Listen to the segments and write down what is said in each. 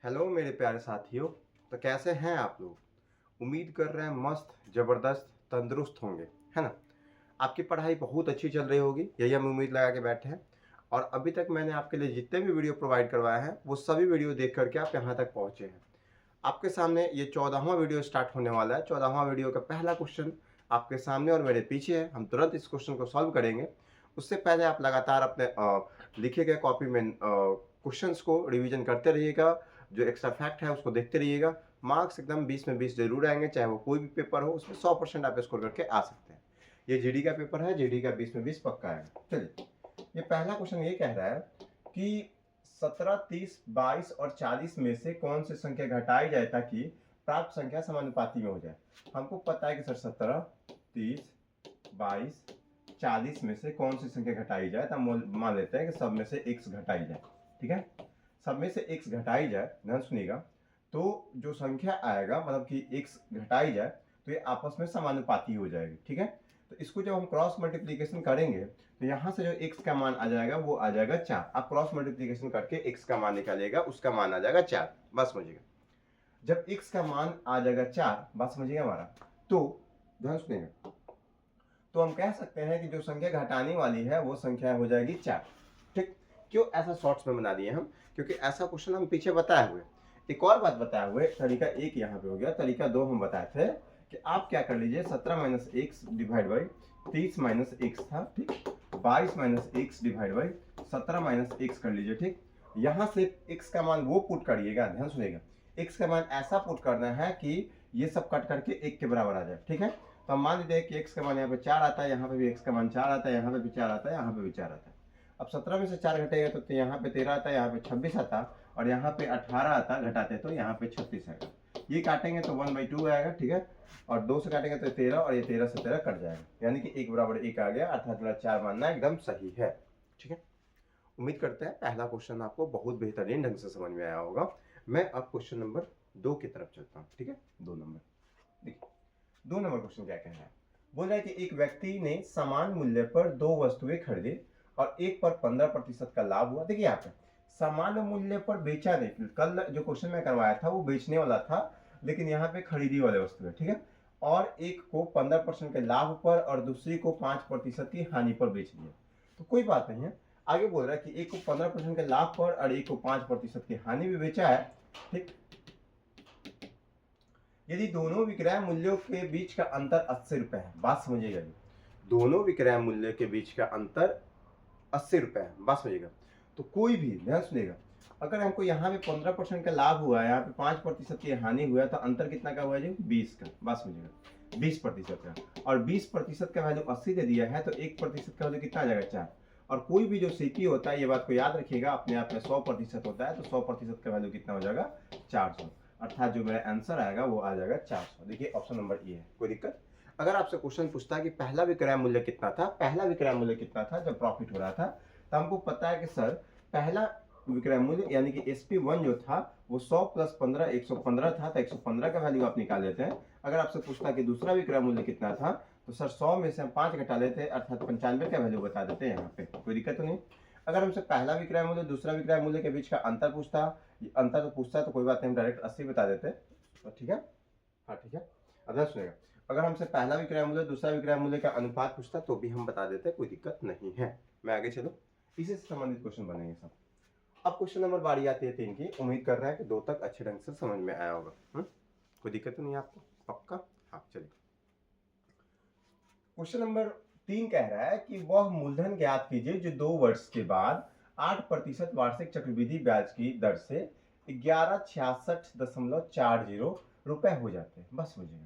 Hello मेरे प्यारे साथियों। तो कैसे हैं आप लोग? उम्मीद कर रहे हैं मस्त ज़बरदस्त तंदुरुस्त होंगे, है ना? आपकी पढ़ाई बहुत अच्छी चल रही होगी, यही हम उम्मीद लगा के बैठे हैं। और अभी तक मैंने आपके लिए जितने भी वीडियो प्रोवाइड करवाए हैं वो सभी वीडियो देख करके आप यहाँ तक पहुँचे हैं। आपके सामने ये 14वां वीडियो स्टार्ट होने वाला है। 14वां वीडियो का पहला क्वेश्चन आपके सामने और मेरे पीछे है। हम तुरंत इस क्वेश्चन को सॉल्व करेंगे। उससे पहले आप लगातार अपने लिखे गए कॉपी में क्वेश्चंस को रिवीजन करते रहिएगा। जो एक्स्ट्रा फैक्ट है उसको देखते रहिएगा। मार्क्स एकदम 20 में 20 जरूर आएंगे, चाहे वो कोई भी पेपर हो, उसमें 100% आप स्कोर करके आ सकते हैं। ये जीडी का पेपर है, जीडी का 20 में 20 पक्का आएगा। चलिए, ये पहला क्वेश्चन ये कह रहा है कि 17, 30, 22 और 40 में से कौन सी संख्या घटाई जाए ताकि प्राप्त संख्या समानुपाती में हो जाए। हमको पता है कि सर 17, 30, 22, 40 में से कौन सी संख्या घटाई जाए, तो हम मान लेते हैं कि सब में से x घटाई जाए। ठीक है, सब में से x घटाई जाए, ध्यान सुनिएगा। तो जो संख्या आएगा मतलब कि x घटाई जाए तो ये आपस में समानुपाती हो जाएगी। ठीक है, तो इसको जब हम क्रॉस मल्टीप्लीकेशन करेंगे तो यहाँ से जो x का मान आ जाएगा वो आ जाएगा 4। आप क्रॉस मल्टीप्लीकेशन करके x का मान निकालिएगा, उसका मान आ जाएगा 4। बस समझिएगा, जब x का मान आ जाएगा 4, बात समझिएगा हमारा, तो ध्यान सुनिएगा, तो हम कह सकते हैं कि जो संख्या घटाने वाली है वो संख्या हो जाएगी 4। ठीक, क्यों ऐसा शॉर्ट्स में बना दिए हम? क्योंकि ऐसा क्वेश्चन हम पीछे बताए हुए। एक और बात बताए हुए, तरीका एक यहाँ पे हो गया। तरीका दो हम बताए थे कि आप क्या कर लीजिए, 17 minus x divide by 30 minus x था। ठीक, 22 minus x divide by 17 minus x कर लीजिए। ठीक, यहाँ से x का मान वो पुट करिएगा, ध्यान सुनिएगा, x का मान ऐसा पुट करना है कि ये सब कट करके 1 के बराबर आ जाए। ठीक है, तो हम मान लेते हैं कि x का मान यहाँ पे 4 आता है, यहाँ पे भी x का मान 4 आता है, यहाँ पे भी 4 आता है, यहाँ पे भी 4 आता है। अब 17 में से 4 घटेगा तो यहाँ पे 13 आता है, यहाँ पे 26 आता और यहाँ पे 18 आता, घटाते तो यहाँ पे 36 आएगा। ये काटेंगे तो 1/2 आएगा। ठीक है, और 2 से काटेंगे तो 13 और ये 13 से 13 कट जाएगा, यानी कि 1 बराबर 1 आ गया, अर्थात मेरा 4 मानना एकदम सही है। ठीक है, उम्मीद करते हैं पहला क्वेश्चन आपको बहुत बेहतरीन ढंग से समझ में आया होगा। मैं अब क्वेश्चन नंबर 2 की तरफ चलता हूँ। ठीक है, 2 नंबर देखिए, 2 नंबर क्वेश्चन क्या कह रहा है? बोल रहा है कि एक व्यक्ति ने समान मूल्य पर 2 वस्तुएं खरीदी और एक पर 15% का लाभ हुआ। देखिए यहाँ पे समान मूल्य पर बेचा नहीं, कल जो क्वेश्चन में करवाया था वो बेचने वाला था, लेकिन यहाँ पे खरीदी वाले वस्तु है। ठीक है, और एक को 15% के लाभ पर और दूसरी को 5% की हानि पर बेच दिया, तो कोई बात नहीं है। आगे बोल रहा है कि एक को 15% के लाभ पर और एक को 5% की हानि भी बेचा है। ठीक, यदि दोनों विक्रय मूल्यों के बीच का अंतर 80 रुपए है, बात समझिएगा जी, दोनों विक्रय मूल्य के बीच का अंतर 80 रुपए है, बात समझिएगा। तो कोई भी, ध्यान सुनिएगा, अगर हमको यहाँ पे 15% का लाभ हुआ है, यहाँ पे 5% की हानि हुआ है, तो अंतर कितना का हुआ है जी? 20 का, बात समझिएगा, 20% का। और 20% का वैल्यू 80 दे दिया है, तो 1% का वैल्यू कितना आ जाएगा? 4। और कोई भी जो सीपी होता है, ये बात को याद रखिएगा, अपने आप में 100% होता है, तो 100% का वैल्यू कितना हो जाएगा? 400। अर्थात जो मेरा आंसर आएगा वो आ जाएगा 400। देखिए ऑप्शन नंबर ए है। कोई दिक्कत? अगर आपसे क्वेश्चन पूछता है कि पहला विक्रय मूल्य कितना था, पहला विक्रय मूल्य कितना था जब प्रॉफिट हो रहा था, तो हमको पता है कि सर पहला विक्रय मूल्य यानी कि SP1 जो था वो 100 प्लस 15 115 था, तो 115 का वैल्यू आप निकाल लेते हैं। अगर आपसे पूछता है कि दूसरा विक्रय मूल्य कितना था, तो सर 100 में से हम 5 घटा लेते हैं, अर्थात 95 का वैल्यू बता देते हैं यहाँ पे। कोई दिक्कत तो नहीं। अगर हमसे पहला विक्रय मूल्य दूसरा विक्रय मूल्य के बीच का अंतर पूछता, अंतर तो पूछता है तो कोई बात नहीं, हम डायरेक्ट 80 बता देते हैं। तो ठीक है, हाँ ठीक है। अब सुनेगा, अगर हमसे पहला विक्रय मूल्य दूसरा विक्रय मूल्य का अनुपात पूछता तो भी हम बता देते, कोई दिक्कत नहीं है। मैं आगे चलूं, इसी से संबंधित क्वेश्चन बनेंगे सब। अब क्वेश्चन नंबर बारी आती है 3 की। उम्मीद कर रहा है कि 2 तक अच्छे ढंग से समझ में आया होगा। कोई दिक्कत तो नहीं आपको? पक्का? हाँ चलिए, क्वेश्चन नंबर 3 कह रहा है कि वह मूलधन ज्ञात कीजिए जो 2 वर्ष के बाद 8% वार्षिक चक्रवृद्धि ब्याज की दर से 1166.40 रुपए हो जाते हैं। बस समझिए,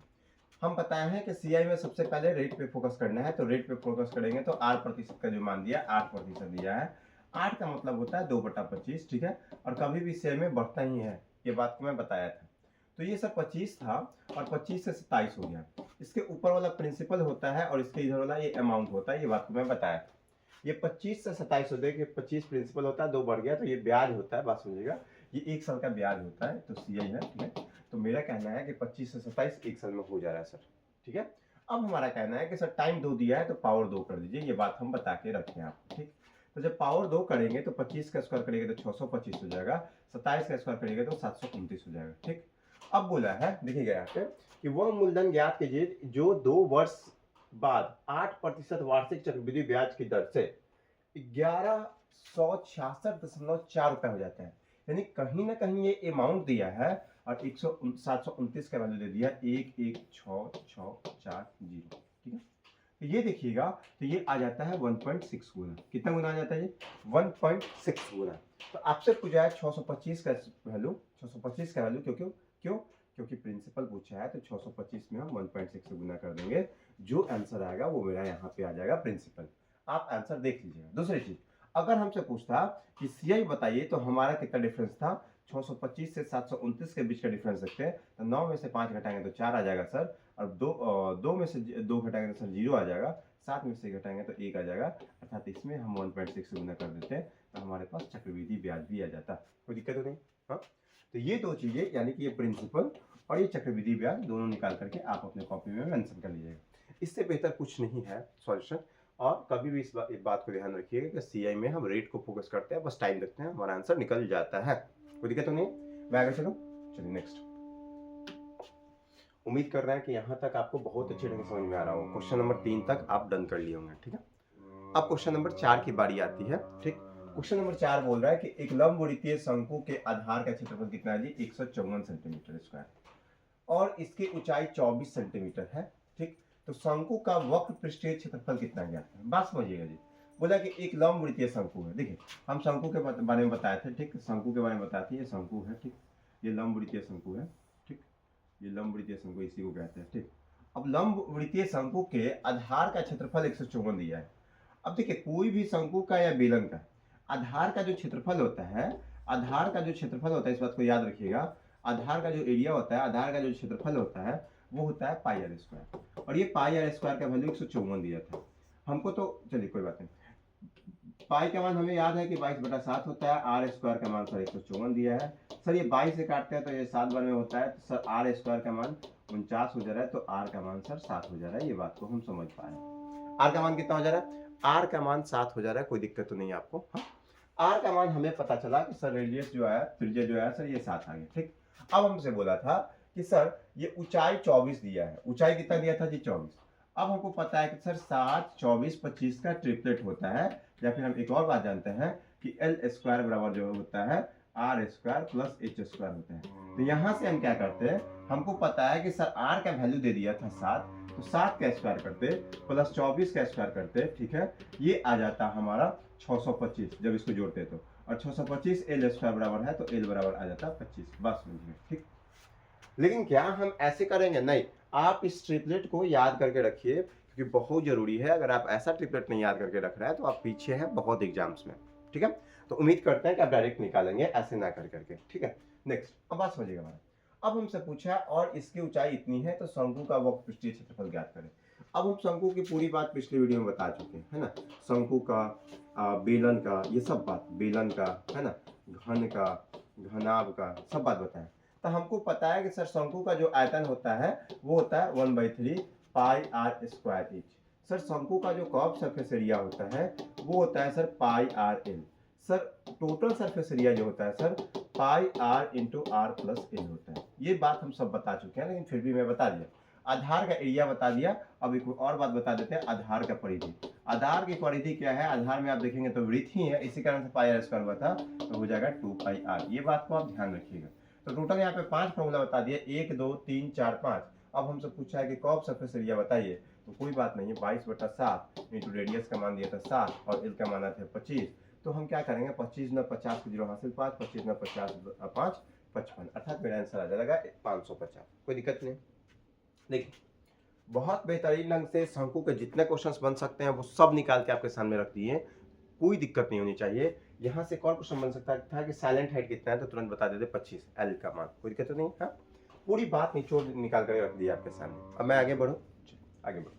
हम बताए हैं कि सीआई में सबसे पहले रेट पे फोकस करना है, तो रेट पे फोकस करेंगे तो 8% का जो मान दिया 8% दिया है। 8 का मतलब होता है 2/25। ठीक है, और कभी भी सीआई में बढ़ता ही है, ये बात को मैं बताया था। तो ये सब 25 था और 25 से 27 हो गया। इसके ऊपर वाला प्रिंसिपल होता है और इसके इधर वाला ये अमाउंट होता है, ये बात को मैं बताया था। ये 25 से 27 होता है कि 25 प्रिंसिपल होता है, 2 बढ़ गया तो ये ब्याज होता है, बात समझिएगा, ये 1 साल का ब्याज होता है, तो सीआई है। ठीक है, तो मेरा कहना है कि 25 से 27 1 साल में हो जा रहा है सर। ठीक है, अब हमारा कहना है कि सर टाइम 2 दिया है तो पावर 2 कर दीजिए, ये बात हम बता के रखें आपको। ठीक, तो जब पावर 2 करेंगे तो 25 का स्क्वायर करेंगे तो 625 हो जाएगा, 27 का स्क्वायर करेंगे तो 729 हो जाएगा। ठीक, अब बोला है देखिएगा यहाँ पे कि वह मूलधन ज्ञात कीजिए जो 2 वर्ष बाद 8% वार्षिक चक्रवृद्धि ब्याज की दर से 1166.4 रुपए हो जाता है। यानी कहीं ना कहीं ये अमाउंट दिया है और 729 का वैल्यू दे दिया 11664 ठीक है। तो ये देखिएगा तो ये आ जाता है 1.6 गुना। कितना गुना आ जाता है ये 1.6 गुना। तो आपसे पूछा है 625 का वैल्यू, 625 का वैल्यू क्योंकि प्रिंसिपल पूछा है तो 625 में हम 1.6 से गुना कर देंगे। जो आंसर आएगा वो मेरा यहाँ पे आ जाएगा प्रिंसिपल। आप आंसर देख लीजिएगा। दूसरी चीज, अगर हमसे पूछता कि सीआई बताइए तो हमारा कितना डिफरेंस था, 625 से 729 के बीच का डिफरेंस देखते हैं तो 9 में से 5 घटाएंगे तो 4 आ जाएगा सर, और 2 में से 2 घटाएंगे तो सर 0 आ जाएगा, 7 में से घटाएंगे तो 1 आ जाएगा, अर्थात इसमें हम 1.6 से गुना कर देते हैं तो हमारे पास चक्रवृद्धि ब्याज भी आ जाता। कोई दिक्कत तो नहीं। हाँ, तो ये दो चीजें यानी कि ये प्रिंसिपल और ये चक्रवृद्धि ब्याज दोनों निकाल करके आप अपने कॉपी में मेंशन कर लीजिएगा। इससे बेहतर कुछ नहीं है सॉल्यूशन। और कभी भी इस बात को ध्यान रखिएगा कि सीआई में हम रेट को फोकस करते हैं, बस टाइम देखते हैं, हमारा आंसर निकल जाता है। कोई दिक्कत तो नहीं। मैं आगे चलूं, चलिए नेक्स्ट। उम्मीद कर रहे हैं कि यहाँ तक आपको बहुत अच्छे ढंग से समझ में आ रहा हो। क्वेश्चन नंबर 3 तक आप डन कर लिए होंगे। ठीक है, अब क्वेश्चन नंबर 4 की बारी आती है। ठीक, क्वेश्चन नंबर 4 बोल रहा है कि एक लंबवृत्तीय शंकु के आधार का क्षेत्रफल कितना है जी, 154 सेंटीमीटर स्क्वायर और इसकी ऊंचाई 24 सेंटीमीटर है। ठीक, तो शंकु का वक्र पृष्ठीय क्षेत्रफल कितना ज्ञात है। बात समझिएगा जी। बोला कि एक लंबवृत्तीय शंकु है। देखिए हम शंकु के बारे में बताए थे। ठीक, शंकु के बारे में बताते हैं। ये शंकु है। ठीक, ये लंबवृत्तीय शंकु है। ठीक, ये लंबवृत्तीय शंकु इसी को कहते हैं। ठीक, अब लंबवृत्तीय शंकु के आधार का क्षेत्रफल 154 दिया है। अब देखिए कोई भी शंकु का या बेलन का आधार का जो क्षेत्रफल होता है, आधार का जो क्षेत्रफल होता है, इस बात को याद रखिएगा, आधार का जो एरिया होता है, आधार का जो क्षेत्रफल होता है वो होता है पाई आर स्क्वायर। और ये पाई आर स्क्वायर का वैल्यू 154 दिया था हमको। तो चलिए कोई बात नहीं, पाई का मान हमें याद है कि 22/7 होता है, आर स्क्वायर का मान सर 154 दिया है। सर ये 22 से काटते हैं तो ये 7 बार में होता है, तो सर आर स्क्वायर का मान 49 हो जा रहा है, तो आर का मान सर 7 हो जा रहा है। ये बात को हम समझ पाए। आर का मान कितना हो जा रहा है, आर का मान 7 हो जा रहा है। कोई दिक्कत तो नहीं आपको। हाँ, आर का मान हमें पता चला कि सर रेडियस जो है, त्रिज्या जो है सर ये 7 आ गया। ठीक, अब हमसे बोला था कि सर ये ऊंचाई 24 दिया है। ऊंचाई कितना दिया था जी 24। अब हमको पता है कि सर 7, 24, 25 का ट्रिपलेट होता है, या फिर हम एक और बात जानते हैं कि एल स्क्वायर बराबर जो होता है r square plus h square होता है। तो यहाँ से हम क्या करते हैं, हमको पता है कि सर आर का वैल्यू दे दिया था 7, तो 7 का स्क्वायर करते प्लस 24 का स्क्वायर करते। ठीक है, ये आ जाता हमारा 625 जब इसको जोड़ते तो, और 625 एल स्क्वायर बराबर है तो एल बराबर आ जाता 25। बस समझिए। ठीक, लेकिन क्या हम ऐसे करेंगे, नहीं, आप इस ट्रिपलेट को याद करके रखिए क्योंकि बहुत जरूरी है। अगर आप ऐसा ट्रिपलेट नहीं याद करके रख रहे हैं तो आप पीछे हैं बहुत एग्जाम्स में। ठीक है, तो उम्मीद करते हैं कि आप डायरेक्ट निकालेंगे ऐसे ना कर करके। ठीक है, नेक्स्ट। अब बात समझिएगा हमारा। अब हमसे पूछा और इसकी ऊंचाई इतनी है तो शंकु का वक्र पृष्ठीय क्षेत्रफल ज्ञात करें। अब हम शंकु की पूरी बात पिछले वीडियो में बता चुके हैं, है ना। शंकु का, बेलन का, ये सब बात, बेलन का, है ना, घन का, घनाभ का, सब बात बताएं। तो हमको पता है कि सर शंकु का जो आयतन होता है वो होता है 1/3 पाई आर स्क्वायर एच। सर शंकु का जो कर्व सरफेस एरिया होता है वो होता है सर पाई आर एल। सर टोटल सरफेस एरिया जो होता है सर pi r into r plus l होता है। ये बात हम सब बता चुके हैं, लेकिन फिर भी मैं बता दिया। आधार का एरिया बता दिया। अब एक और बात बता देते हैं, आधार का परिधि। आधार की परिधि क्या है, आधार में आप देखेंगे तो वृत्त ही है, इसी कारण से पाई आर स्क्वायर हुआ था, तो हो जाएगा 2 पाई आर। ये बात को आप ध्यान रखिएगा। तो टोटल यहाँ पे 5 फॉर्मूला बता दिए, 1, 2, 3, 4, 5। अब हमसे पूछा है कि कर्व सरफेस एरिया बताइए, तो कोई बात नहीं है, 22/7 इंटू रेडियस का मान दिया था 7 और एल का मान था 25। तो हम क्या करेंगे, 25 में 50 को 0 हासिल 5, 25 में 50 5 55, अर्थात मेरा आंसर आ जाएगा 550। कोई दिक्कत नहीं। देखिए बहुत बेहतरीन ढंग से शंकु के जितने क्वेश्चंस बन सकते हैं वो सब निकाल के आपके सामने रख दिए। कोई दिक्कत नहीं होनी चाहिए। यहाँ से कौन क्वेश्चन बन सकता था कि साइलेंट हाइट कितना है, तो तुरंत बता देते 25 एल का मान। कोई दिक्कत तो नहीं। हाँ, पूरी बात निचोड़ निकाल कर रख दी आपके सामने। अब मैं आगे बढ़ूँ, आगे बढ़ूँ।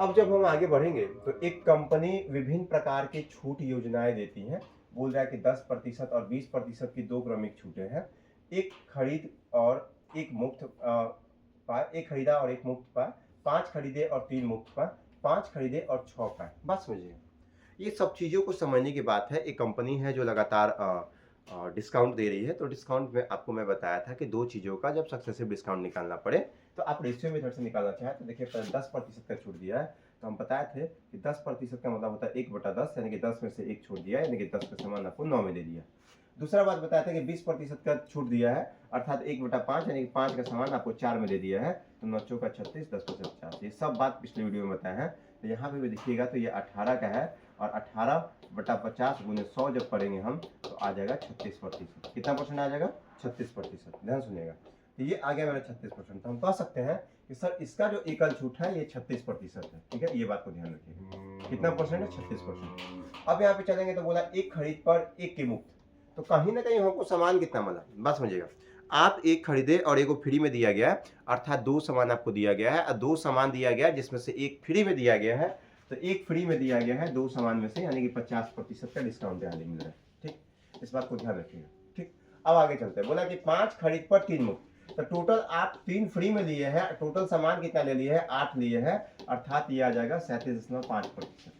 अब जब हम आगे बढ़ेंगे तो एक कंपनी विभिन्न प्रकार की छूट योजनाएं देती है। बोल रहा है कि 10% और 20% की 2 क्रमिक छूटें हैं। एक खरीद और एक मुफ्त पाए, एक खरीदा और एक मुफ्त पाए, 5 खरीदे और 3 मुफ्त पाए, 5 खरीदे और 6 पाए। बस समझिए, ये सब चीज़ों को समझने की बात है। एक कंपनी है जो लगातार डिस्काउंट दे रही है, तो डिस्काउंट में आपको मैं बताया था कि 2 चीज़ों का जब सक्सेसिव डिस्काउंट निकालना पड़े, तो आप रेशियो मेथड से निकालना चाहें तो देखिए 10% का छूट दिया है, तो हम बताए थे कि 10% का मतलब होता है 1/10, यानी कि 10 में से 1 छोड़ दिया, यानी कि 10 का सामान आपको 9 में दे दिया। दूसरा बात बताया था कि 20% का छूट दिया है, अर्थात 1/5, यानी कि 5 का सामान आपको 4 में दे दिया है, तो 9 चौका 36, 10 पचे 50। ये सब बात पिछले वीडियो में बताया है। तो यहाँ पे भी देखिएगा तो ये 18 का है, और 18/50 गुने 100 जब करेंगे हम, तो आ जाएगा 36%। कितना परसेंट आ जाएगा? 36%। ध्यान सुनिएगा, तो ये आ गया मेरा 36%। तो हम कह सकते हैं कि सर इसका जो एकल छूट है ये 36% है। ठीक है, ये बात को ध्यान रखिएगा। कितना परसेंट है? 36%। अब यहाँ पे चलेंगे तो बोला एक खरीद पर एक की मुफ्त, तो कहीं ना कहीं हमको सामान कितना मिला, बात समझिएगा। आप एक खरीदे और एक फ्री में दिया गया है, अर्थात 2 सामान आपको दिया गया है, और 2 सामान दिया गया है जिसमें से एक फ्री में दिया गया है, तो एक फ्री में दिया गया है 2 सामान में से, यानी कि 50% का डिस्काउंट यहाँ मिल रहा है। ठीक, इस बात को ध्यान रखिएगा। ठीक, अब आगे चलते हैं। बोला कि 5 खरीद पर 3 मुफ्त, तो टोटल आप 3 फ्री में लिए हैं, टोटल सामान कितना ले लिए हैं? 8 लिए हैं, अर्थात ये आ जाएगा 37.5%।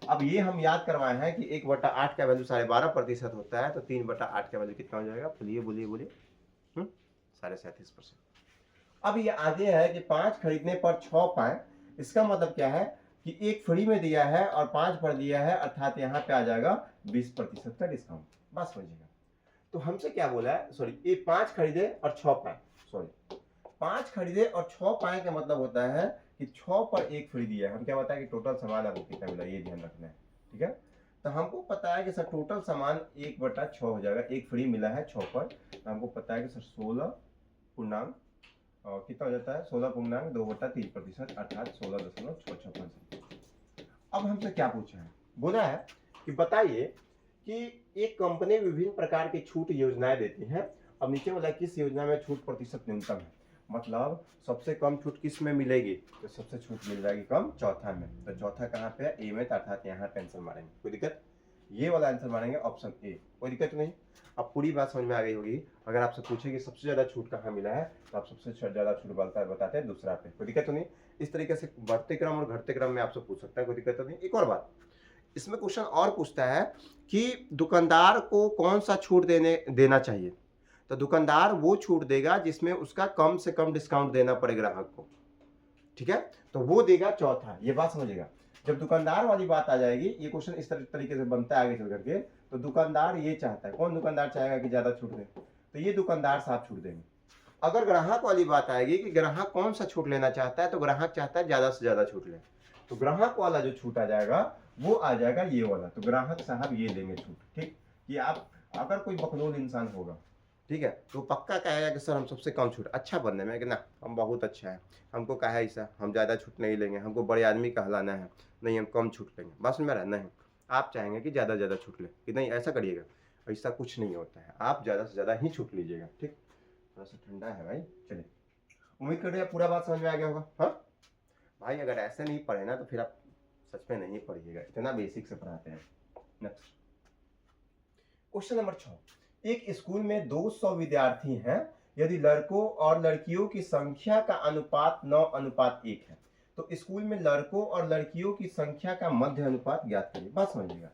अब ये हम याद करवाए हैं कि 1/8 का वैल्यू 12.5% होता है, तो 3/8 का वैल्यू कितना हो जाएगा? बोलिए बोलिए बोलिए। 37.5%। अब ये आगे है कि 5 खरीदने पर 6 पाए, इसका मतलब क्या है कि एक फ्री में दिया है और 5 पर दिया है, अर्थात यहाँ पे आ जाएगा 20% का डिस्काउंट। बस समझिएगा। तो हमसे क्या बोला है, सॉरी, ये 5 खरीदे और 6 पाए, सॉरी 5 खरीदे और 6 पाए का मतलब होता है कि 6 पर एक फ्री दिया है। हम क्या बताया कि टोटल सामान आपको कितना मिला, ये ध्यान रखना है। ठीक है, तो हमको पता है कि सर टोटल सामान 1/6 हो जाएगा, एक फ्री मिला है 6 पर, तो हमको पता है कि सर 16 पूर्णांक और कितना हो जाता है? 16.2/3%, अर्थात 16.66%। अब हमसे क्या पूछा है? बोला है कि बताइए कि एक कंपनी विभिन्न प्रकार की छूट योजनाएं देती है। अब नीचे वाला किस योजना में छूट प्रतिशत न्यूनतम है, मतलब सबसे कम छूट किस में मिलेगी? तो सबसे छूट मिल जाएगी कम चौथा में। तो चौथा कहाँ पे है? ए में, अर्थात यहाँ पे आंसर मारेंगे। कोई दिक्कत? ये वाला आंसर मारेंगे ऑप्शन ए, कोई दिक्कत नहीं। अब पूरी बात समझ में आ गई होगी। अगर आपसे पूछे कि सबसे ज्यादा छूट कहाँ मिला है, तो आप सबसे ज्यादा छूट बताते हैं दूसरा पे। कोई दिक्कत तो नहीं। इस तरीके से बढ़ते क्रम और घटते क्रम में आपसे पूछ सकता है, कोई दिक्कत तो नहीं। एक और बात, इसमें क्वेश्चन और पूछता है कि दुकानदार को कौन सा छूट देना चाहिए। तो दुकानदार वो छूट देगा जिसमें उसका कम से कम डिस्काउंट देना पड़े ग्राहक को। ठीक है, तो वो देगा चौथा। ये बात समझिएगा। जब दुकानदार वाली बात आ जाएगी, ये क्वेश्चन इस तरीके से बनता है आगे चल करके, तो दुकानदार ये चाहता है, कौन दुकानदार चाहेगा कि ज्यादा छूट दे? तो ये दुकानदार साहब छूट देंगे। अगर ग्राहक वाली बात आएगी कि ग्राहक कौन सा छूट लेना चाहता है, तो ग्राहक चाहता है ज्यादा से ज्यादा छूट ले, तो ग्राहक वाला जो छूट आ जाएगा वो आ जाएगा ये वाला। तो ग्राहक साहब ये लेंगे छूट। ठीक, कि आप अगर कोई बकलोल इंसान होगा, ठीक है, तो पक्का कहेगा कि सर हम सबसे कम छूट, अच्छा बनने में कि ना हम बहुत अच्छा है, हमको कहा है ऐसा, हम ज़्यादा छूट नहीं लेंगे, हमको बड़े आदमी कहलाना है, नहीं हम कम छूट लेंगे। बस मेरा नहीं, आप चाहेंगे कि ज़्यादा ज़्यादा छूट ले, कि नहीं ऐसा करिएगा। ऐसा कुछ नहीं होता है, आप ज़्यादा से ज़्यादा ही छूट लीजिएगा। ठीक, थोड़ा सा ठंडा है भाई। चलिए, उम्मीद कर रहे हैं पूरा बात समझ में आ गया होगा। हाँ भाई, अगर ऐसे नहीं पढ़े ना तो फिर आप सच में नहीं पढ़िएगा, इतना बेसिक से पढ़ाते हैं। Next question number 6। एक स्कूल में 200 विद्यार्थी हैं, यदि लड़कों और लड़कियों की संख्या का अनुपात 9:1 है, तो स्कूल में लड़कों और लड़कियों की संख्या का मध्य अनुपात ज्ञात करिए। बात समझिएगा।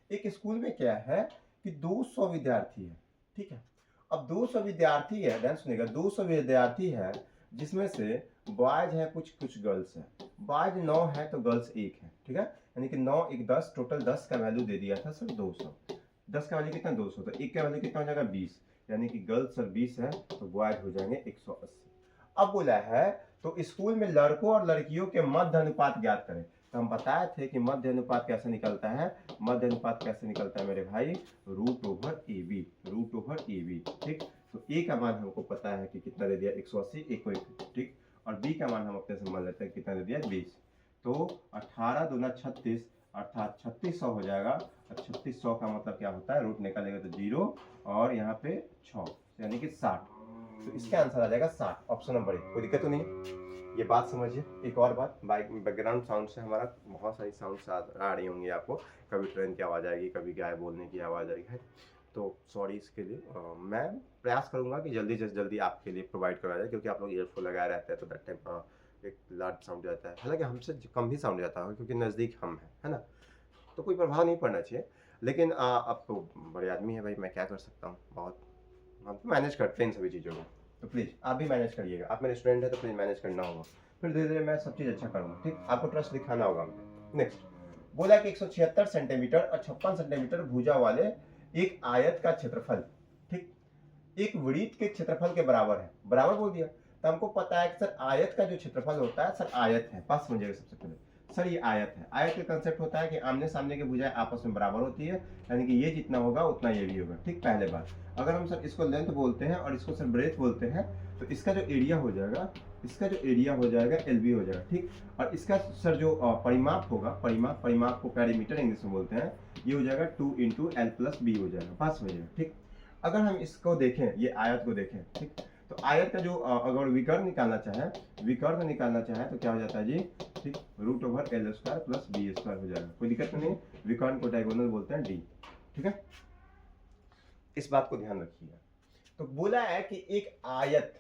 एक स्कूल में क्या है कि 200 विद्यार्थी है। ठीक है, अब 200 विद्यार्थी है, ध्यान सुनिएगा, 200 विद्यार्थी है, जिसमें से बॉयज है कुछ कुछ गर्ल्स है। बॉयज 9 है तो गर्ल्स 1 है। ठीक है, यानी कि 9 1 10, टोटल 10 का वैल्यू दे दिया था सर 200। 10 का वैल्यू कितना? 200, तो 1 का वैल्यू कितना हो जाएगा? 20, यानी कि गर्ल्स सर 20 है, तो बॉयज हो जाएंगे 180। अब बोला है तो स्कूल में लड़कों और लड़कियों के मध्य अनुपात ज्ञात करें। तो हम बताए थे कि मध्य अनुपात कैसे निकलता है। मध्य अनुपात कैसे निकलता है मेरे भाई? √/AB, √/AB। ठीक, तो ए का मान हमको पता है कि कितना दे दिया, 180, एक को 1। ठीक, और बी का मान हम अपने से मान लेते हैं कितना दे दिया, 20। तो 18 दूना 36, अर्थात 3600 हो जाएगा। और 3600 का मतलब क्या होता है? रूट निकालेगा तो 0 और यहाँ पे 6, यानी कि 60। तो इसका आंसर आ जाएगा 60, ऑप्शन नंबर 1। कोई दिक्कत तो नहीं, ये बात समझिए। एक और बात, बैकग्राउंड साउंड से हमारा बहुत सारी साउंड आ रही होंगी आपको, कभी ट्रेन की आवाज़ आएगी, कभी गाय बोलने की आवाज़ आएगी, तो सॉरी इसके लिए। मैं प्रयास करूंगा कि जल्दी से जल्दी आपके लिए प्रोवाइड करवाया जाए, क्योंकि आप लोग ईयरफोन लगाए रहते हैं तो दैट टाइम एक लार्ज साउंड जाता है, हालांकि हमसे कम ही साउंड जाता है क्योंकि नज़दीक हम है ना। तो कोई प्रभाव नहीं पड़ना चाहिए। लेकिन अब तो बड़े आदमी है भाई, मैं क्या कर सकता हूँ, बहुत हम तो मैनेज करते हैं इन सभी चीज़ों को। तो प्लीज़ आप भी मैनेज करिएगा, आप मेरे स्टूडेंट हैं तो प्लीज़ मैनेज करना होगा, फिर धीरे धीरे मैं सब चीज़ अच्छा करूँगा, ठीक। आपको ट्रस्ट दिखाना होगा मुझे। नेक्स्ट बोला कि 176 सेंटीमीटर और 56 सेंटीमीटर भुजा वाले एक आयत का क्षेत्रफल, ठीक, एक वृत्त के क्षेत्रफल के बराबर है। बराबर बोल दिया तो हमको पता है कि सर आयत का जो क्षेत्रफल होता है, सर आयत है, पास समझिएगा सबसे पहले, सर ये आयत है। आयत का कंसेप्ट होता है कि आमने सामने की भुजाएं आपस में बराबर होती है, यानी कि ये जितना होगा उतना ये भी होगा, ठीक। पहले बात, अगर हम सर इसको लेंथ बोलते हैं और इसको सर ब्रेथ बोलते हैं, तो इसका जो एरिया हो जाएगा, इसका जो एरिया हो जाएगा LB हो जाएगा, ठीक। और इसका सर जो परिमाप होगा, परिमाप को पेरीमीटर इंग्लिश में बोलते हैं, ये हो जाएगा 2 × L+B हो जाएगा, पास समझिएगा, ठीक। अगर हम इसको देखें, ये आयत को देखें, ठीक, तो आयत का जो अगर विकर्ण निकालना चाहे, तो क्या हो जाता है जी, ठीक, √L² + B² हो जाएगा। कोई दिक्कत नहीं है, विकर्ण को डायगोनल बोलते हैं D, ठीक है, इस बात को ध्यान रखिएगा। तो बोला है कि एक आयत,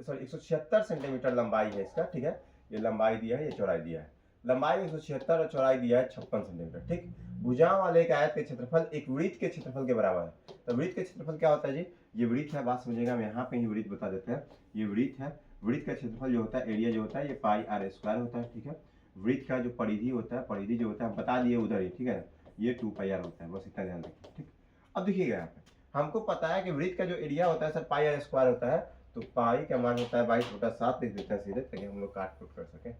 सॉरी 176 सेंटीमीटर लंबाई है इसका, ठीक है, ये लंबाई दिया है, ये चौड़ाई दिया है, लंबाई 176 और चौड़ाई दिया है 56 सेंटीमीटर, ठीक। भुजा वाले एक आयत के क्षेत्रफल एक वृत्त के क्षेत्रफल के बराबर है। तो वृत्त के क्षेत्रफल क्या होता है जी, ये वृत्त है, बात समझिएगा, हम यहाँ पे ही वृत्त बता देते हैं, ये वृत्त है। वृत्त का क्षेत्रफल जो होता है, एरिया जो होता है, ये πr² होता है, ठीक है। वृत्त का जो परिधि होता है, परिधि जो होता है बता दिए उधर ही, ठीक है, ये 2πr होता है, बस इतना ध्यान रखिए, ठीक। अब देखिएगा यहाँ पे हमको पता है कि वृत्त का जो एरिया होता है सर πr² होता है, तो पाई का मान होता है 22/7, लिख देते हैं सीधे ताकि हम लोग काट कुट कर सके।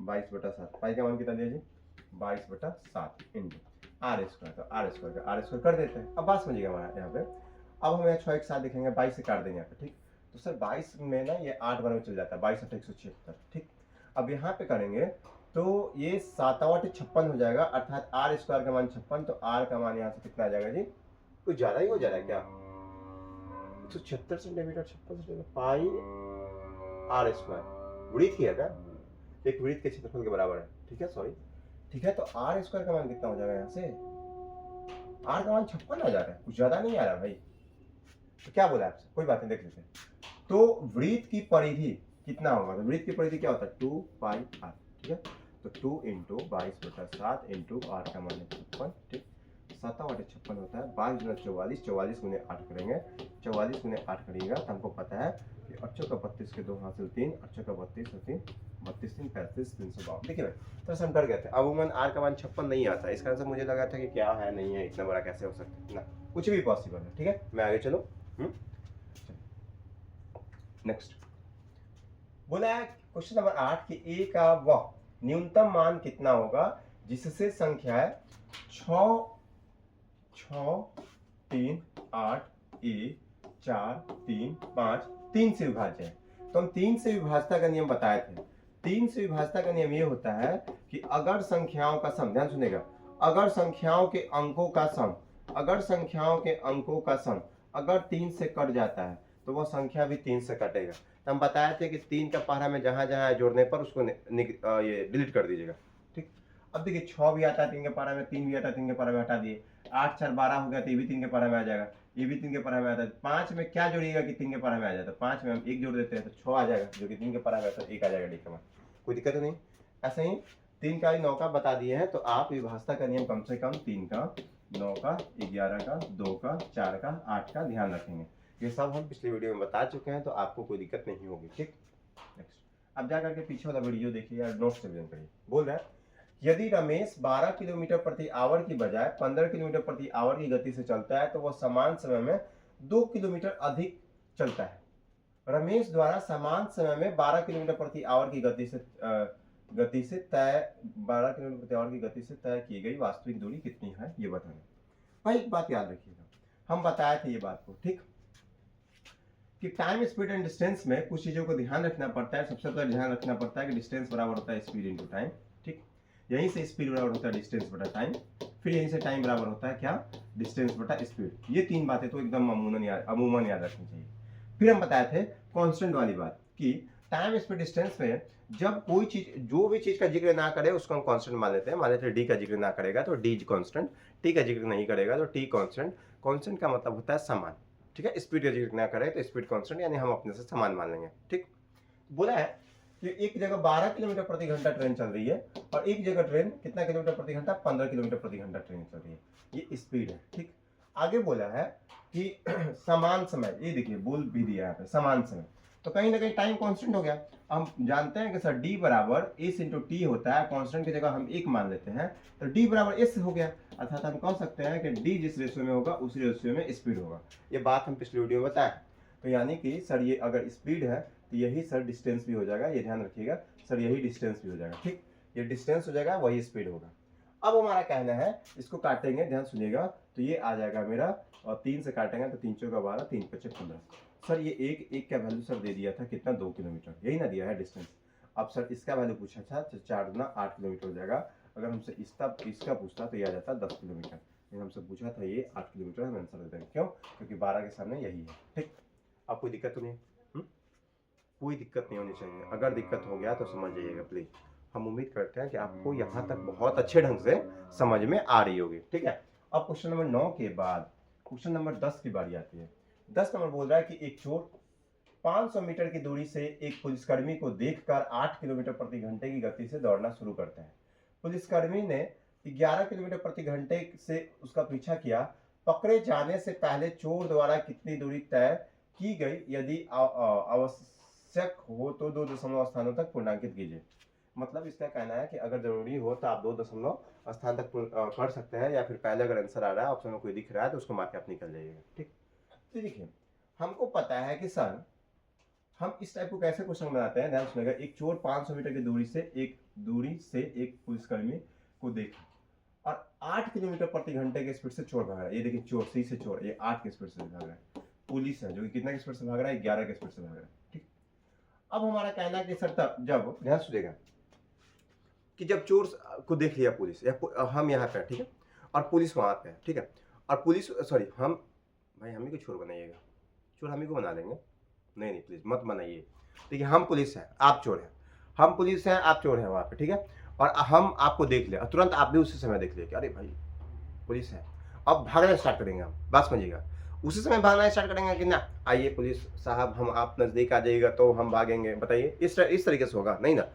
22/7, पाई का मान कितना दिया जी, 22/7 इंटू r², तो r² का r² कर देते हैं। अब बात समझिएगा हमारा यहाँ पे, अब हम यहाँ 6 एक साथ लिखेंगे, 22 से काट देंगे यहाँ पे, ठीक। तो सर 22 में ना ये 8 बार में चल जाता है, 22 × 176, ठीक। अब यहाँ पे करेंगे तो ये 7/56 हो जाएगा, अर्थात r² का मान 56, तो r का मान यहाँ से कितना आ जाएगा जी, कुछ ज़्यादा ही हो जा रहा है क्या, 176 सेंटीमीटर 56 सेंटीमीटर पाई r², वृत्त ही है क्या, एक वृत्त के क्षेत्रफल के बराबर है, ठीक है, सॉरी, ठीक है। तो r² का मान कितना हो जाएगा, यहाँ से r का मान 56 आ जा रहा है, कुछ ज्यादा नहीं आ रहा भाई। तो क्या बोला आपसे, कोई बात नहीं, देख लेते हैं। तो वृत्त की परिधि कितना होगा, तो वृत्त की परिधि क्या होता है, 2πr, ठीक है। तो 2 × 22/7 इंटू r का मान है 56, ठीक। 7/56 होता है, 22 × 44, 44 × 8 करेंगे, 44 × 8 करिएगा तो हमको पता है कि 8 का 32 के 2 हासिल 3, 8 का 32 और 3 32 3 35 352। देखिए भाई तो हम कर गए थे। अमूमन r का मान 56 नहीं आता, इस कारण से मुझे लगा था कि क्या है, नहीं है, इतना बड़ा कैसे हो सकता है ना, कुछ भी पॉसिबल है, ठीक है। मैं आगे चलो, नेक्स्ट बोला है क्वेश्चन नंबर 8 कि a का वह न्यूनतम मान कितना होगा जिससे संख्याएं 6 6 3 8 1 4 3 5 3 से विभाज्य है। तो हम 3 से विभाजता का नियम बताए थे। 3 से विभाजता का नियम ये होता है कि अगर संख्याओं का सम, ध्यान सुनेगा, अगर संख्याओं के अंकों का सम, अगर संख्याओं के अंकों का सम अगर 3 से कट जाता है तो वह संख्या भी 3 से कटेगा। तो हम बताए थे कि 3 का पहरा में जहां जहां जोड़ने पर उसको ये डिलीट कर दीजिएगा, ठीक। अब देखिए 6 भी आता है 3 के पहरा में, 3 भी आता है 3 के पहरा में, हटा दिए। 8 4 12 हो गया तो ये भी 3 के पहरा में आ जाएगा, ये भी 3 के पहरा में आता है। 5 में क्या जोड़िएगा कि 3 के पहरा में आ जाता है, 5 में हम 1 जोड़ देते हैं तो 6 आ जाएगा, जो कि 3 के पहरा में आता है 1 आ जाएगा, डी का मान, कोई दिक्कत नहीं। ऐसे ही 3 का 9 का बता दिए हैं, तो आप विभाजता का नियम कम से कम 3 का 9 का 11 का 2 का 4 का 8 का ध्यान रखेंगे। ये सब हम पिछले वीडियो में बता चुके हैं, तो आपको कोई दिक्कत नहीं होगी, ठीक। नेक्स्ट अब जा करके पीछे वाला वीडियो देखिए यार, नोट से करिए। बोल रहा है यदि रमेश 12 किलोमीटर प्रति आवर की बजाय 15 किलोमीटर प्रति आवर की गति से चलता है तो वह समान समय में 2 किलोमीटर अधिक चलता है। रमेश द्वारा समान समय में 12 किलोमीटर प्रति आवर की गति से तय 12 किलोमीटर प्रति आवर की गति से तय की गई वास्तविक दूरी कितनी है, ये बताना भाई। एक बात याद रखिएगा, हम बताए थे ये बात को, ठीक, कि टाइम स्पीड एंड डिस्टेंस में कुछ चीजों को ध्यान रखना पड़ता है। सबसे पहले ध्यान रखना पड़ता है कि डिस्टेंस बराबर होता है स्पीड इंटू टाइम, ठीक। यहीं से स्पीड बराबर होता है डिस्टेंस बटा टाइम, फिर यहीं से टाइम बराबर होता है क्या, डिस्टेंस बटा स्पीड। ये 3 बातें तो एकदम अमूमन याद रखनी चाहिए। फिर हम बताए थे कांस्टेंट वाली बात कि टाइम स्पीड डिस्टेंस में जब कोई चीज, जो भी चीज का जिक्र ना करे उसको हम कांस्टेंट मान लेते हैं। मान लेते हैं डी का जिक्र ना करेगा तो डी कांस्टेंट, टी का जिक्र नहीं करेगा तो टी कांस्टेंट। कांस्टेंट का मतलब होता है समान, ठीक है। स्पीड का जिक्र ना करे तो स्पीड कांस्टेंट, यानी हम अपने से समान मान लेंगे, ठीक। बोला है कि एक जगह 12 किलोमीटर प्रति घंटा ट्रेन चल रही है और एक जगह ट्रेन कितना किलोमीटर प्रति घंटा, 15 किलोमीटर प्रति घंटा ट्रेन चल रही है। ये स्पीड है। ठीक, आगे बोला है कि समान समय, ये देखिए बोल भी दिया है समान समय, तो कहीं ना कहीं टाइम कांस्टेंट हो गया। हम जानते हैं कि सर डी बराबर एस इंटू टी होता है, कांस्टेंट की जगह हम एक मान लेते हैं, तो डी बराबर एस हो गया। अर्थात हम कह सकते हैं कि डी जिस रेशियो में होगा उस रेशियो में स्पीड होगा। ये बात हम पिछले वीडियो में बताए। तो यानी कि सर ये अगर स्पीड है तो यही सर डिस्टेंस भी हो जाएगा, ये ध्यान रखिएगा सर, यही डिस्टेंस भी हो जाएगा। ठीक, ये डिस्टेंस हो जाएगा, वही स्पीड होगा। अब हमारा कहना है, इसको काटेंगे, ध्यान सुनिएगा, तो ये आ जाएगा मेरा, और 3 से काटेंगे तो 3 चौका 12, 3 पचे 15। सर ये एक का वैल्यू सर दे दिया था कितना, 2 किलोमीटर, यही ना दिया है डिस्टेंस। अब सर इसका वैल्यू पूछा था तो 4 गुना 8 किलोमीटर हो जाएगा। अगर हमसे इसका पूछता तो ये आ जाता 10 किलोमीटर, लेकिन हमसे पूछा था ये 8 किलोमीटर, हम आंसर दे देंगे। क्यों? क्योंकि 12 के सामने यही है। ठीक, अब कोई दिक्कत तो नहीं, कोई दिक्कत नहीं होनी चाहिए। अगर दिक्कत हो गया तो समझ जाइएगा प्लीज। हम उम्मीद करते हैं कि आपको यहाँ तक बहुत अच्छे ढंग से समझ में आ रही होगी। ठीक है, अब क्वेश्चन नंबर 9 के बाद क्वेश्चन नंबर 10 की बारी आती है। 10 नंबर बोल रहा है कि एक चोर 500 मीटर की दूरी से एक पुलिसकर्मी को देखकर 8 किलोमीटर प्रति घंटे की गति से दौड़ना शुरू करता है। पुलिसकर्मी ने 11 किलोमीटर प्रति घंटे से उसका पीछा किया। पकड़े जाने से पहले चोर द्वारा कितनी दूरी तय की गई, यदि आवश्यक हो तो 2 दशमलव स्थानों तक पूर्णांकित कीजिए। मतलब इसका कहना है कि अगर जरूरी हो तो आप 2 दशमलव स्थान तक कर सकते हैं, या फिर पहले अगर आंसर आ रहा है ऑप्शन में कोई दिख रहा है तो उसको मार के आप निकल जाइएगा। ठीक, तो देखिए हमको पता है कि सर हम इस टाइप को कैसे क्वेश्चन बनाते हैं, ध्यान सुनिएगा। एक चोर 500 मीटर की दूरी से एक पुलिसकर्मी को देखे और 8 किलोमीटर प्रति घंटे के स्पीड से चोर भाग रहा है। ये देखिए चोर, सी से चोर, ये 8 की स्पीड से भाग रहा है। पुलिस है जो कि कितना की स्पीड से भाग रहा है, 11 की स्पीड से भाग रहा है। ठीक, अब हमारा कहना है कि सर तब जब, ध्यान सुनिएगा, कि जब चोर को देख लिया पुलिस, या हम यहाँ पे, ठीक है, और पुलिस वहाँ पे है, ठीक है, और पुलिस, सॉरी, हम भाई हम ही को चोर बनाइएगा, चोर हम ही को बना लेंगे, नहीं प्लीज मत बनाइए। देखिए हम पुलिस हैं, आप चोर हैं, हम पुलिस हैं, आप चोर हैं वहाँ पे, ठीक है, और हम आपको देख लिया, तुरंत आप भी उसी समय देख लिया कि अरे भाई पुलिस है, अब भागना स्टार्ट करेंगे हम, बात समझिएगा, उसी समय भागना स्टार्ट करेंगे कि ना, आइए पुलिस साहब हम आप नज़दीक आ जाइएगा तो हम भागेंगे, बताइए इस तरीके से होगा नहीं ना।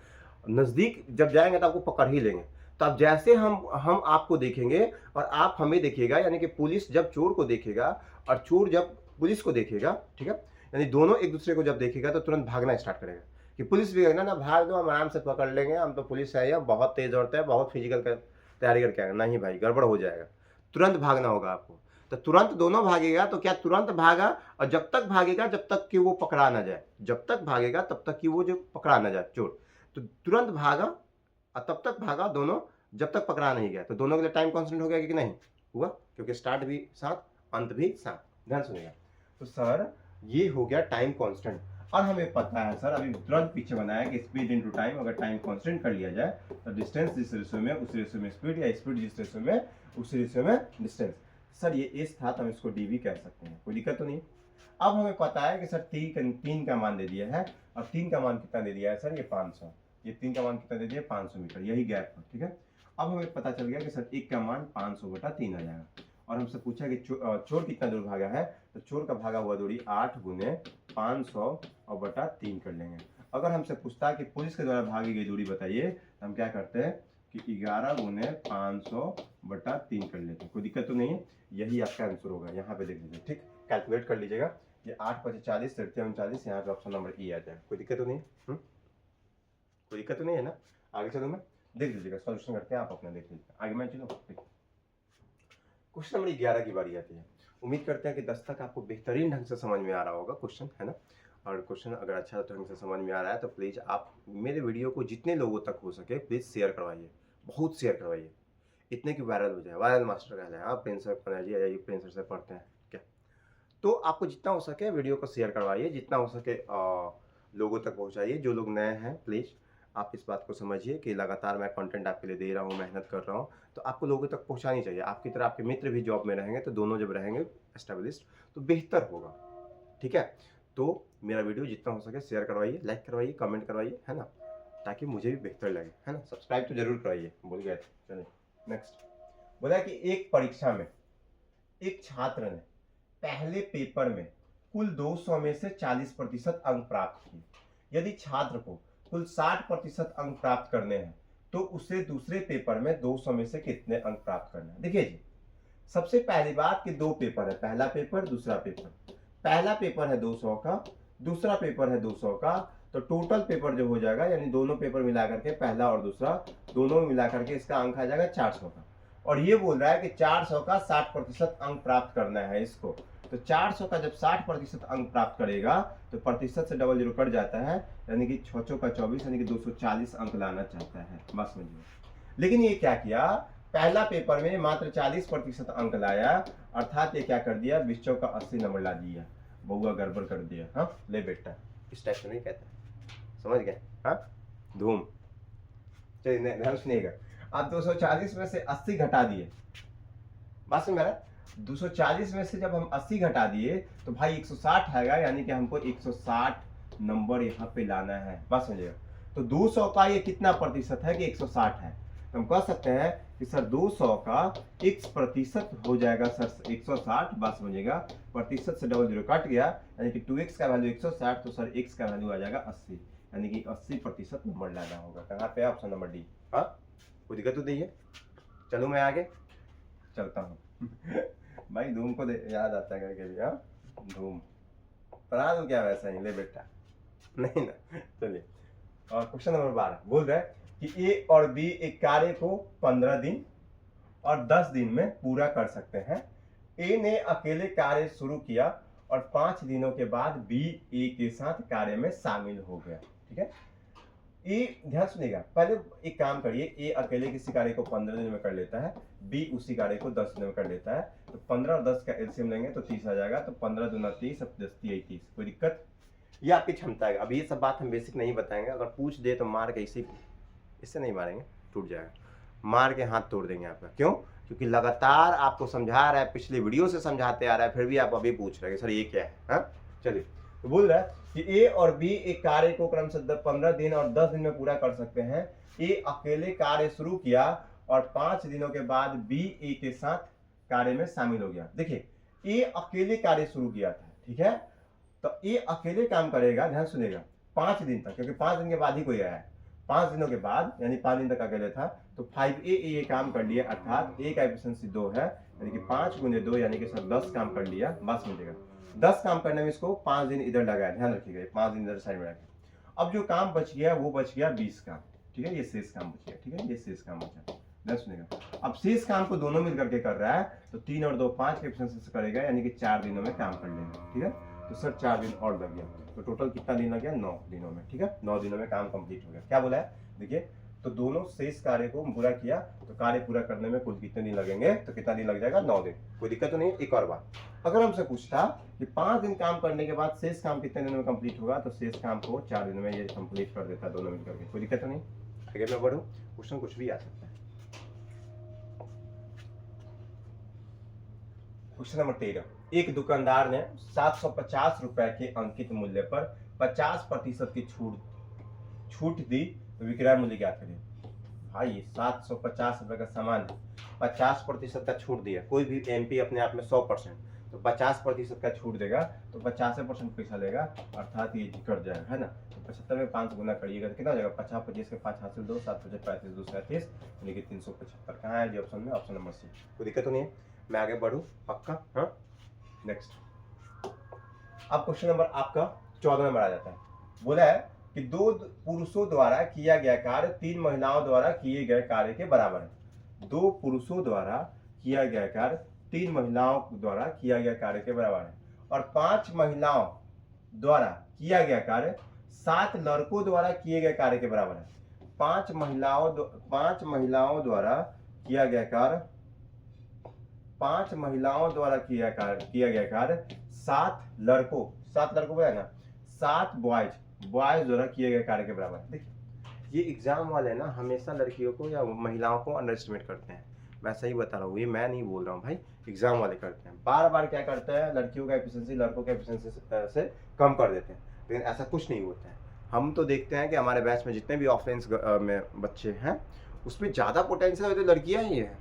नज़दीक जब जाएंगे तो आपको पकड़ ही लेंगे। तो अब जैसे हम आपको देखेंगे और आप हमें देखिएगा, यानी कि पुलिस जब चोर को देखेगा और चोर जब पुलिस को देखेगा, ठीक है, यानी दोनों एक दूसरे को जब देखेगा तो तुरंत भागना स्टार्ट करेगा। कि पुलिस भी है ना भाग दो, हम आराम से पकड़ लेंगे, हम तो पुलिस है, या बहुत तेज दौड़ते हैं, बहुत फिजिकल तैयारी करके आएगा, नहीं भाई गड़बड़ हो जाएगा, तुरंत भागना होगा आपको। तो तुरंत दोनों भागेगा, तो क्या तुरंत भागा, और जब तक भागेगा जब तक कि वो पकड़ा ना जाए, जब तक भागेगा तब तक कि वो जो पकड़ा ना जाए चोर, तो तुरंत भागा और तब तक भागा दोनों जब तक पकड़ा नहीं गया। तो दोनों के लिए टाइम कांस्टेंट हो गया कि नहीं हुआ, क्योंकि स्टार्ट भी साथ अंत भी साथ, ध्यान सुनिएगा। तो सर ये हो गया टाइम कांस्टेंट, और हमें पता है सर अभी तुरंत पीछे बनाया कि स्पीड इनटू टाइम, अगर टाइम कांस्टेंट कर लिया जाए तो डिस्टेंस जिस रेशियो में उस रेशियो में स्पीड, या स्पीड जिस रेशियो में उस रेशियो में डिस्टेंस। सर ये एस था तो हम इसको डी भी कह सकते हैं, कोई दिक्कत तो नहीं। अब हमें पता है कि सर तीन का मान दे दिया है, और 3 का मान कितना दे दिया है सर, ये 500, ये 3 का मान कितना दे दिया, 500 मीटर, यही गैप है। ठीक है, अब हमें पता चल गया कि सर 1 का मान 500/3 आ जाएगा, और हमसे पूछा कि चोर कितना दूर भागा है, तो चोर का भागा हुआ दूरी 8 गुने 500 और बटा 3 कर लेंगे। अगर हमसे पूछता है कि पुलिस के द्वारा भागी गई दूरी बताइए, तो हम क्या करते हैं कि 11 गुने 500/3 कर लेते हैं, कोई दिक्कत तो नहीं है, यही आपका आंसर होगा, यहाँ पे देख लीजिए। ठीक, कैलकुलेट कर लीजिएगा, ये 8 × 40 = 39, यहाँ पे ऑप्शन नंबर ई आ जाए, कोई दिक्कत तो नहीं, कोई दिक्कत तो नहीं है ना। आगे चलो, मैं देख लीजिएगा, सॉल्यूशन करके आप अपना देख लीजिएगा, आगे मैं चलो। क्वेश्चन नंबर 11 की बारी आती है। उम्मीद करते हैं कि 10 तक आपको बेहतरीन ढंग से समझ में आ रहा होगा क्वेश्चन, है ना। और क्वेश्चन अगर अच्छा ढंग से समझ में आ रहा है तो प्लीज़ आप मेरे वीडियो को जितने लोगों तक हो सके प्लीज़ शेयर करवाइए, बहुत शेयर करवाइए, इतने की वायरल हो जाए, वायरल मास्टर कहलाए। हाँ, प्रिंस सर पढ़ाइए, या प्रिंस सर से पढ़ते हैं क्या, तो आपको जितना हो सके वीडियो को शेयर करवाइए, जितना हो सके लोगों तक पहुँचाइए। जो लोग नए हैं प्लीज़ आप इस बात को समझिए कि लगातार मैं कंटेंट आपके लिए दे रहा हूँ, मेहनत कर रहा हूँ, तो आपको लोगों तक पहुँचानी चाहिए। आपकी तरह आपके मित्र भी जॉब में रहेंगे, तो दोनों जब रहेंगे एस्टेब्लिश्ड तो बेहतर होगा। ठीक है, तो मेरा वीडियो जितना हो सके शेयर करवाइए, लाइक करवाइए, कमेंट करवाइए, है ना, ताकि मुझे भी बेहतर लगे, है ना। सब्सक्राइब तो जरूर करवाइए, भूल गए थे। चलिए नेक्स्ट, बोला कि एक परीक्षा में एक छात्र ने पहले पेपर में कुल 200 में से 40% अंक प्राप्त किए। यदि छात्र को कुल 60% अंक प्राप्त करने हैं तो उसे दूसरे पेपर में 200 में से कितने अंक प्राप्त करना है। देखिए जी, सबसे पहली बात कि दो पेपर है, पहला पेपर दूसरा पेपर। पहला पेपर है 200 का, दूसरा पेपर है 200 का, तो टोटल पेपर जो हो जाएगा यानी दोनों पेपर मिलाकर के, पहला और दूसरा दोनों मिलाकर के इसका अंक आ जाएगा 400 का। और ये बोल रहा है कि 400 का 60% अंक प्राप्त करना है इसको। तो 400 का जब 60% अंक प्राप्त करेगा तो प्रतिशत से डबल जीरो कट जाता है, यानी कि 6 का 24 यानी कि 240 अंक लाना चाहता है। बस समझिए। लेकिन ये क्या किया, पहला पेपर में मात्र 40% अंक लाया, अर्थात ये क्या कर दिया, 20 का 80 नंबर ला दिया। बउआ गड़बड़ कर दिया। हाँ ले बेटा, इस टाइप से नहीं कहता, समझ गए। हाँ धूम। चलिए ध्यान सुनिएगा, आप 240 में से 80 घटा दिए, बात समझ रहा। 240 में से जब हम 80 घटा दिए तो भाई 160 आएगा, यानी कि हमको 160 नंबर यहाँ पे लाना है। बात समझिएगा। तो 200 का ये कितना प्रतिशत है कि 160 है। तो हम कह सकते हैं कि सर 200 का x प्रतिशत हो जाएगा सर 160। बात समझिएगा, प्रतिशत से डबल जीरो कट गया, यानी कि 2x का वैल्यू 160, तो सर x का वैल्यू आ जाएगा 80, यानी कि 80% नंबर लाना होगा। कहाँ पे, ऑप्शन नंबर डी। हाँ कोई दिक्कत तो नहीं है। चलो मैं आगे चलता हूँ। भाई धूम को याद आता है कभी। हाँ धूम पढ़ा दो क्या वैसा ही, ले बेटा नहीं ना। चलिए, और क्वेश्चन नंबर 12 बोल रहा है कि ए और बी एक कार्य को 15 दिन और 10 दिन में पूरा कर सकते हैं। ए ने अकेले कार्य शुरू किया और 5 दिनों के बाद बी ए के साथ कार्य में शामिल हो गया। ठीक है, ए ध्यान सुनिएगा, पहले एक काम करिए, ए अकेले किसी कार्य को 15 दिन में कर लेता है, बी उसी कार्य को 10 दिन में कर लेता है। तो 15 और 10 का एलसीएम लेंगे तो 30 आ जाएगा। तो 15 दूना 30, अब 10 3 30। कोई दिक्कत, ये आपकी क्षमता है। अब ये सब बात हम बेसिक नहीं बताएंगे, अगर पूछ दे तो मार के इससे नहीं मारेंगे, टूट जाएगा, मार के हाथ तोड़ देंगे आपका। क्यों? क्योंकि लगातार आपको समझा रहा है, पिछले वीडियो से समझाते आ रहा है, फिर भी आप अभी पूछ रहे हैं सर ये क्या है। हाँ चलिए, तो बोल रहा है कि ए और बी एक कार्य को क्रमशः 15 दिन और 10 दिन में पूरा कर सकते हैं। ए अकेले कार्य शुरू किया और 5 दिनों के बाद बी ए के साथ कार्य में शामिल हो गया। देखिए, ए अकेले कार्य शुरू किया था, ठीक है, तो ए अकेले काम करेगा, ध्यान सुनेगा, 5 दिन तक, क्योंकि 5 दिन के बाद ही कोई आया है। 5 दिनों के बाद यानी 5 दिन तक अकेले था, तो 5A ये काम कर लिया, अर्थात ए का एफिशिएंसी 2 है, यानी कि 5 गुने 2 यानी कि सर 10 काम कर लिया। बात समझिएगा, 10 काम करने में इसको 5 दिन इधर लगाया, ध्यान रखिएगा, 5 दिन इधर साइड में रखें। अब जो काम बच गया वो बच गया 20 काम। ठीक है, ये शेष काम बच गया। ठीक है, ये शेष काम बचा, ध्यान सुनिएगा। अब शेष काम को दोनों मिल करके कर रहा है, तो 3 और 2 5 के एफिशिएंसी से करेगा, यानी कि 4 दिनों में काम कर लेगा। ठीक है, तो सर 4 दिन और लग गया, तो टोटल कितना दिन लग गया, 9 दिनों में। ठीक है, 9 दिनों में काम कंप्लीट हो गया। क्या बोला है, देखिए, तो दोनों शेष कार्य को पूरा किया, तो कार्य पूरा करने में कुल कितने दिन लगेंगे, तो कितना दिन लग जाएगा, 9 दिन। कोई दिक्कत तो नहीं है। एक और बात, अगर हमसे पूछता कि 5 दिन काम करने के बाद शेष काम कितने दिन में कंप्लीट होगा, तो शेष काम को 4 दिन में ये कंप्लीट कर देता दोनों मिलकर के। कोई दिक्कत तो नहीं। आगे मैं बढ़ूं, क्वेश्चन कुछ भी आ सकता है। क्वेश्चन नंबर 13, एक दुकानदार ने 750 रुपए के अंकित मूल्य पर 50% की छूट दी, तो विक्रय मूल्य क्या करें। भाई 750 रुपए का सामान 50% का छूट दिया, कोई भी एमपी अपने आप में 100%, तो 50% का छूट देगा, तो 50% पैसा लेगा, अर्थात ये कट जाएगा, है ना। तो 75 में 5 गुना करिएगा तो कितना हो जाएगा, 50 25 के 5 हासिल 2, 7 5 35 2 37, यानी कि 375। कहाँ है जी ऑप्शन में, ऑप्शन नंबर सी। कोई दिक्कत तो नहीं है। मैं आगे बढ़ूँ पक्का। हाँ नेक्स्ट, अब क्वेश्चन नंबर आपका 14 नंबर आ जाता है। बोला है कि 2 पुरुषों द्वारा किया गया कार्य 3 महिलाओं द्वारा किए गए कार्य के बराबर है। 2 पुरुषों द्वारा किया गया कार्य 3 महिलाओं द्वारा किया गया कार्य के बराबर है, और 5 महिलाओं द्वारा किया गया कार्य 7 लड़कों द्वारा किए गए कार्य के बराबर है। 5 महिलाओं द्वारा किया गया कार्य 5 महिलाओं द्वारा किया गया कार्य 7 लड़कों है ना, 7 बॉयज द्वारा किए गए कार्य के बराबर है। देखिए, ये एग्जाम वाले ना हमेशा लड़कियों को या महिलाओं को अंडर एस्टिमेट करते हैं। मैं सही बता रहा हूँ, ये मैं नहीं बोल रहा हूँ भाई, एग्जाम वाले करते हैं। बार बार क्या करते हैं, लड़कियों का एफिशिएंसी लड़कों के एफिशिएंसी से कम कर देते हैं, लेकिन ऐसा कुछ नहीं होता है। हम तो देखते हैं कि हमारे बैच में जितने भी ऑफलाइन में बच्चे हैं, उसमें ज़्यादा पोटेंशियल तो लड़कियाँ ही हैं,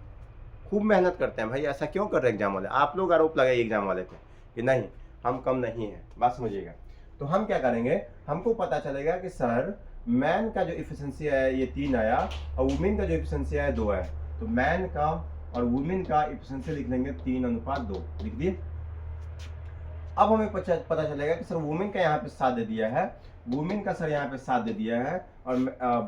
खूब मेहनत करते हैं। भाई ऐसा क्यों कर रहे हैं एग्जाम वाले, आप लोग आरोप लगाइए एग्जाम वाले पे कि नहीं हम कम नहीं है। बात समझिएगा। तो हम क्या करेंगे, हमको पता चलेगा कि सर मैन का जो इफिशिएंसी आया ये 3 आया और वुमेन का जो इफिशिएंसी आया 2 आया। तो मैन का और वुमेन का इफिशिएंसी लिख लेंगे 3:2 लिख दिए। अब हमें पता चलेगा कि सर वुमेन का यहाँ पे 7 दे दिया है, वुमेन का सर यहाँ पे 7 दे दिया है और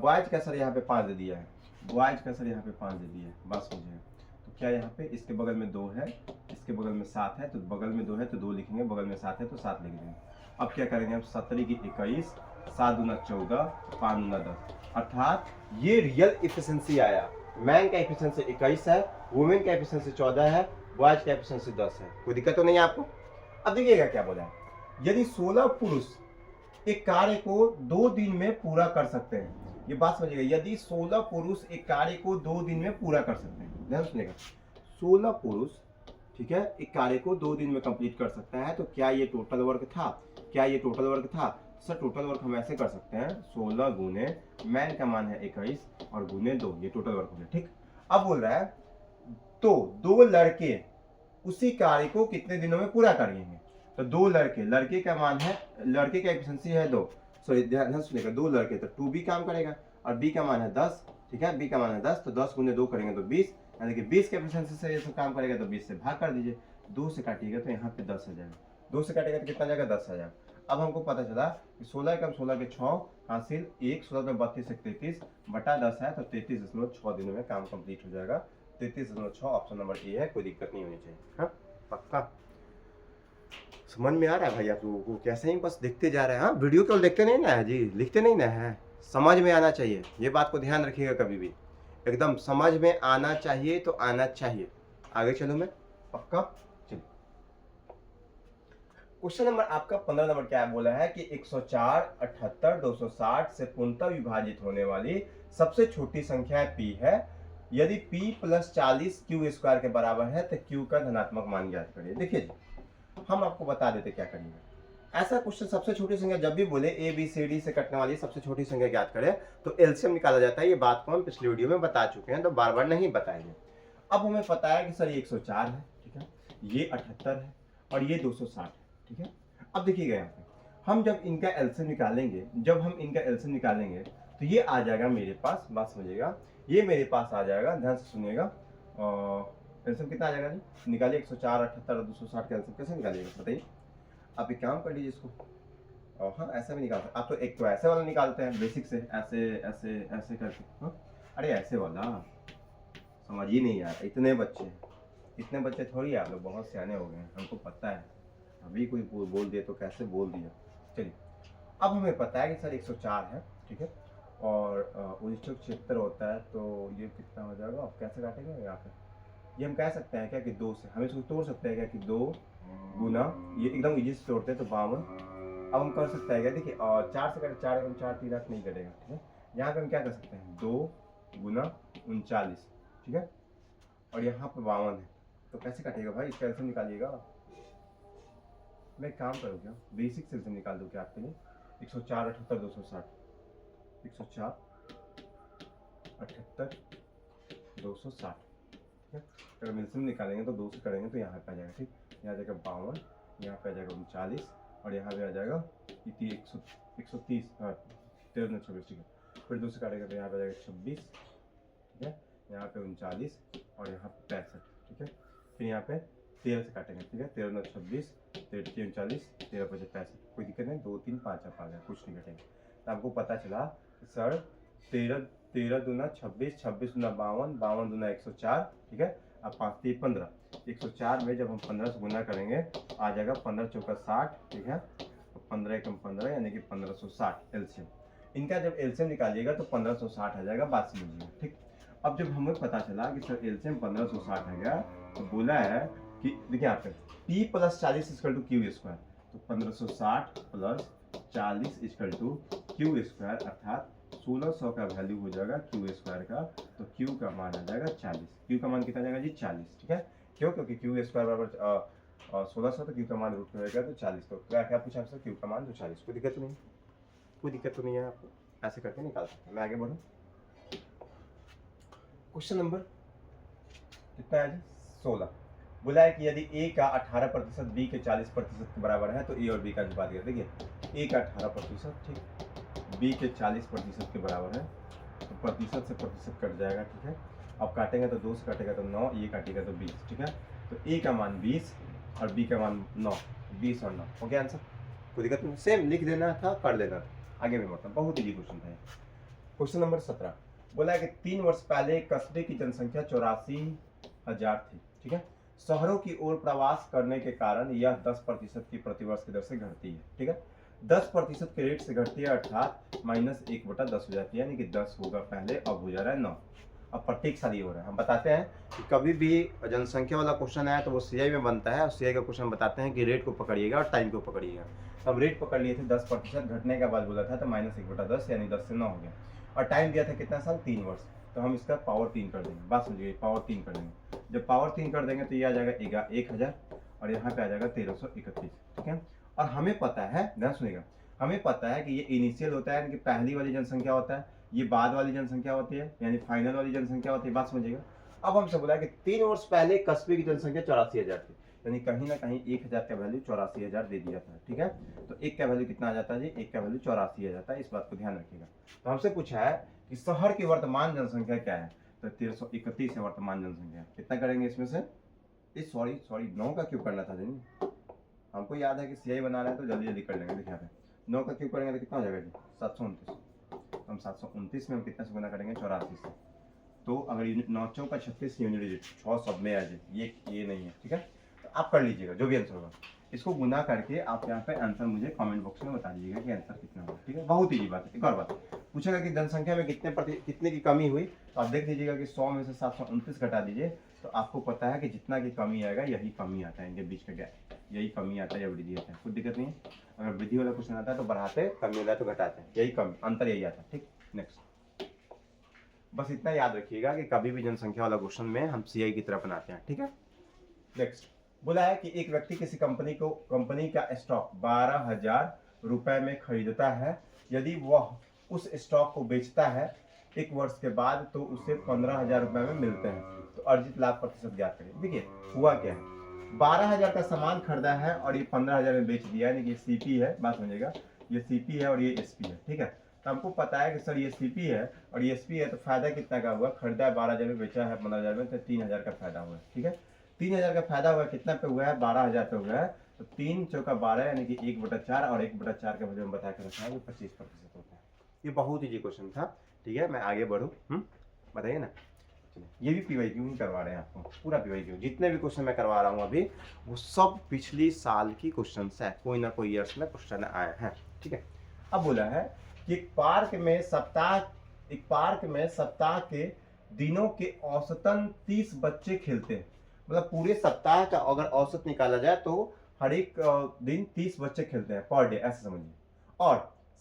बॉयज का सर यहाँ पे 5 दे दिया है, बॉयज का सर यहाँ पे 5 दे दिया है। बस हो जाएगा। तो क्या यहाँ पे इसके बगल में 2 है, इसके बगल में 7 है, तो बगल में 2 है तो 2 लिखेंगे, बगल में 7 है तो 7 लिख देंगे। अब क्या करेंगे हम 17 की 21, 7 दूना 14, 5 दूना 10, अर्थात ये रियल इफिशिएंसी आया। मैन का इफिशिएंसी 21 है, वुमेन का इफिशिएंसी 14 है, बॉयज का इफिशिएंसी 10 है। कोई दिक्कत तो नहीं है आपको? अब देखिएगा क्या बोला है, यदि 16 पुरुष एक कार्य को 2 दिन में पूरा कर सकते हैं, ये बात समझिएगा, यदि 16 पुरुष एक कार्य को 2 दिन में पूरा कर सकते हैं, ध्यान सुनिएगा, 16 पुरुष, ठीक है, एक कार्य को 2 दिन में कंप्लीट कर सकता है, तो क्या ये टोटल वर्क था? क्या ये टोटल वर्क था? सर टोटल वर्क हम ऐसे कर सकते हैं, 16 गुने मैन का मान है 21 और गुने 2, ये टोटल वर्क हो गया। ठीक, अब बोल रहा है तो 2 लड़के उसी कार्य को कितने दिनों में पूरा करेंगे? तो 2 लड़के, लड़के का मान है, लड़के का एफिशिएंसी है 2, सॉरी ध्यान सुनिएगा, 2 लड़के तो 2 भी काम करेगा और बी का मान है 10, ठीक है, बी का मान है 10, तो 10 गुने 2 करेंगे तो 20, यानी कि 20 के एफिशिएंसी से ये सब काम करेगा तो 20 से भाग कर दीजिए, 2 से काटिएगा तो यहाँ पे 10 आ जाएगा, 2 से काटेगा तो कितना जाएगा? 10 आ जाएगा। अब हमको पता चला कि 16 कम 16 के 6 हासिल 1, 16 में 32 से 33 बटा 10 है, तो 33.6 दिनों में काम कंप्लीट हो जाएगा। 33.6 ऑप्शन नंबर ए है, कोई दिक्कत नहीं होनी चाहिए। हाँ पक्का समझ में आ रहा है भाई आप लोगों को? कैसे ही बस देखते जा रहे हैं, हाँ वीडियो केवल देखते नहीं ना है जी, लिखते नहीं ना है, समझ में आना चाहिए, ये बात को ध्यान रखिएगा कभी भी, एकदम समझ में आना चाहिए तो आना चाहिए। आगे चलो मैं पक्का। चलिए क्वेश्चन नंबर आपका 15 नंबर क्या बोला है कि 104, 78, 260 से पूर्णतः विभाजित होने वाली सबसे छोटी संख्या p है, यदि p प्लस 40 क्यू स्क्वायर के बराबर है तो q का धनात्मक मान ज्ञात करिए। देखिए जी, हम आपको बता देते क्या करेंगे। ऐसा क्वेश्चन सबसे छोटी संख्या जब भी बोले ए बी सी डी से कटने वाली सबसे छोटी संख्या ज्ञात करें तो एलसीएम निकाला जाता है। ये बात को हम पिछली वीडियो में बता चुके हैं तो बार बार नहीं बताएंगे। अब हमें पता है कि सर ये 104 है, ठीक है, ये 78 है और ये 260 है, ठीक है। अब देखिएगा यहाँ पे हम जब इनका एलसीएम निकालेंगे, जब हम इनका एलसीएम निकालेंगे तो ये आ जाएगा मेरे पास, बात समझिएगा, ये मेरे पास आ जाएगा, ध्यान से सुनिएगा। एलसीएम कितना आ जाएगा जी? निकालिए 104, 78 और 260 का एलसीएम कैसे निकालिएगा बताइए? आप एक काम कर लीजिए इसको, और हाँ ऐसा भी निकाल सकते आप, तो एक तो ऐसे वाला निकालते हैं बेसिक से, ऐसे ऐसे ऐसे करके, हाँ अरे ऐसे वाला समझ ही नहीं यार, इतने बच्चे थोड़ी आप लोग बहुत सियाने हो गए हैं, हमको पता है, अभी कोई बोल दिया तो कैसे बोल दिया। चलिए अब हमें पता है कि सर 104 है, ठीक है, और 76 होता है, तो ये कितना हो जाएगा? आप कैसे काटेंगे यहाँ पे? ये हम कह सकते हैं क्या कि 2 से, हम इसको तोड़ सकते हैं क्या कि 2 गुना, ये एकदम इजी से तोड़ते हैं तो 52। अब हम कर सकते हैं क्या, देखिए, और 4 से कटे 4 4 3 8 नहीं कटेगा, ठीक है। यहाँ पे हम क्या कर सकते हैं, 2 गुना 39, ठीक है, और यहाँ पे 52 है, तो कैसे कटेगा भाई? इसका एलसीएम निकालिएगा। मैं एक काम करूँ क्या, बेसिक से एलसीएम निकाल दूँ क्या आपके लिए? 104, 78, 260, 104, 78, 260, ठीक है। अगर एलसीएम निकालेंगे तो 2 से करेंगे तो यहाँ पे आ जाएगा, ठीक, यहाँ आ जाएगा 52, यहाँ पे आ जाएगा 39 और यहाँ पे आ जाएगा 130, हाँ 13 26, ठीक है। फिर 2 से काटेंगे तो यहाँ पे आ जाएगा 26, ठीक है, यहाँ पे 39 और यहाँ पे 65, ठीक है। फिर यहाँ पे 13 से काटेंगे, ठीक है, 13 26, 13 39, 13 5 65, कोई दिक्कत नहीं, 2 3 5 आप आ जाए, कुछ नहीं कटेंगे। तो आपको पता चला सर 13 दूना 26, 26 दूना 52, 52 दूना 104, ठीक है, अब 5 3 15, 104 में जब हम 15 से गुना करेंगे आ जाएगा 15 चौका 60, ठीक है, 15 कम 15 यानी कि 1560 एलसीएम। इनका जब एलसीएम निकालिएगा तो 1560 आ जाएगा, बात समझिएगा, ठीक। अब जब हमें पता चला कि सर एलसीएम 1560 आ गया तो बोला है कि देखिए यहाँ पे p plus 40 equal to q square, तो 1560 plus 40 equal to q square, अर्थात 1600 का वैल्यू हो जाएगा क्यू स्क्वायर का, तो क्यू का मान आ जाएगा 40। क्यू का मान कितना जाएगा जी? 40, ठीक है। क्यों? क्योंकि क्यू स्क्वायर बराबर 1600, तो क्यू का मान रूट में होगा तो 40, तो क्या पूछा आपसे? क्यू का मान तो 40, कोई दिक्कत नहीं, कोई दिक्कत तो नहीं है, आपको ऐसे करके निकाल सकते हैं। मैं आगे बढ़ूँ, क्वेश्चन नंबर कितना है जी? 16। बोला है कि यदि ए का 18% बी के 40% के बराबर है तो ए और बी का अनुपात है। देखिए ए का 18%, ठीक, बी के 40% के बराबर है, तो प्रतिशत से प्रतिशत कट जाएगा, ठीक है। अब काटेंगे तो 2 से काटेगा तो 9, ये काटेगा तो 20, ठीक है। तो ए का मान 20 और बी का मान 9, 20 और 9 हो गया आंसर। कोई दिक्कत नहीं, सेम लिख देना था, कर देना था, आगे भी मतलब बहुत ईजी क्वेश्चन था। क्वेश्चन नंबर 17 बोला है कि 3 वर्ष पहले कस्बे की जनसंख्या 84,000 थी, ठीक है। शहरों की ओर प्रवास करने के कारण यह 10% की प्रतिवर्ष की दर से घटती है, ठीक है। 10% के रेट से घटती है, अर्थात -1/10 हो जाती है, यानी कि 10 होगा पहले, अब हो जा रहा है 9। अब प्रत्येक साल ये हो रहा है। हम बताते हैं कि कभी भी जनसंख्या वाला क्वेश्चन आया तो वो सीआई में बनता है, और सीआई का क्वेश्चन बताते हैं कि रेट को पकड़िएगा और टाइम को पकड़िएगा। तो हम रेट पकड़ लिए थे 10%, घटने के बाद बोला था तो -1/10 यानी 10 से 9 हो गया, और टाइम दिया था कितना साल, 3 वर्ष। तो हम इसका पावर 3 कर देंगे, बात समझिए, पावर 3 कर देंगे। जब पावर 3 कर देंगे तो ये आ जाएगा 1000 और यहाँ पे आ जाएगा 1331, ठीक है। और हमें पता है, ध्यान सुनिएगा, हमें पता है कि ये इनिशियल होता है, यानी कि पहली वाली जनसंख्या होता है, ये बाद वाली जनसंख्या होती है, यानी फाइनल वाली जनसंख्या होती है, बात समझिएगा। अब हमसे बोला कि 3 वर्ष पहले कस्बे की जनसंख्या 84,000 थी, यानी कहीं ना कहीं 1000 का वैल्यू 84,000 दे दिया था, ठीक है। तो 1 का वैल्यू कितना आ जाता है जी, 1 का वैल्यू 84 आ जाता है, इस बात को ध्यान रखिएगा। तो हमसे पूछा है कि शहर की वर्तमान जनसंख्या क्या है, तो 1331 है वर्तमान जनसंख्या। कितना करेंगे इसमें से, सॉरी 9 का क्यों करना था जी, हमको याद है कि सीआई बना रहा है तो जल्दी जल्दी कर लेंगे। देखिए 9 का क्यों करेंगे तो कितना हो जाएगा जी, 729। हम 729 में हम कितना से गुना करेंगे, 84 से। तो अगर यूनिट 9 चौका 36 यूनिट डिजिट 6 सब में आ जाए, ये नहीं है, ठीक है। तो आप कर लीजिएगा जो भी आंसर होगा, इसको गुना करके आप यहाँ पे आंसर मुझे कमेंट बॉक्स में बता दीजिएगा कि आंसर कितना होगा, ठीक है। बहुत ईजी बात है। एक और बात पूछेगा कि जनसंख्या में कितने की कमी हुई, तो आप देख लीजिएगा कि 100 में से 729 घटा दीजिए, तो आपको पता है कि जितना की कमी आएगा यही कमी आता है, इनके बीच का गैप यही कमी आता है या वृद्धि आता है, कोई दिक्कत नहीं है। अगर वृद्धि वाला क्वेश्चन आता है तो बढ़ाते, कमी वाला तो घटाते हैं, यही कमी अंतर यही आता है, ठीक। नेक्स्ट, बस इतना याद रखिएगा कि कभी भी जनसंख्या वाला क्वेश्चन में हम सीआई की तरफ बनाते हैं, ठीक है। नेक्स्ट बोला है कि एक व्यक्ति किसी कंपनी का स्टॉक 12,000 रुपए में खरीदता है, यदि वह उस स्टॉक को बेचता है 1 वर्ष के बाद तो उसे 15,000 रुपए में मिलते हैं, तो अर्जित लाभ प्रतिशत ज्ञात करें। देखिए हुआ क्या है, 12,000 का सामान खरीदा है और ये 15,000 में बेच दिया, यानी कि सीपी है, बात समझिएगा, ये सीपी है और ये एसपी है, ठीक है। तो हमको पता है कि सर ये सीपी है और ये एसपी है, तो फायदा कितना का हुआ, खरीदा है 12,000 में, बेचा है 15,000 में, तो 3,000 का फायदा हुआ है, ठीक है। 3,000 का फायदा हुआ, कितना पे हुआ है, 12,000 पे हुआ है, तो 3 चौका 12 यानी कि 1/4, और 1/4 का वैल्यू बता के रखा है, 25% होता है। ये बहुत ईजी क्वेश्चन था, ठीक है। मैं आगे बढ़ूँ, बताइए ना। ये भी पीवाईक्यू ही करवा रहे हैं आपको, पूरा पीवाईक्यू, जितने भी क्वेश्चन मैं करवा रहा हूँ अभी वो सब पिछली साल की क्वेश्चन है, कोई ना कोई ईयर्स में क्वेश्चन आए हैं, ठीक है। अब बोला है कि एक पार्क में सप्ताह के दिनों के औसतन 30 बच्चे खेलते हैं, मतलब पूरे सप्ताह का अगर औसत निकाला जाए तो हर एक दिन 30 बच्चे खेलते हैं पर डे, ऐसे समझिए। और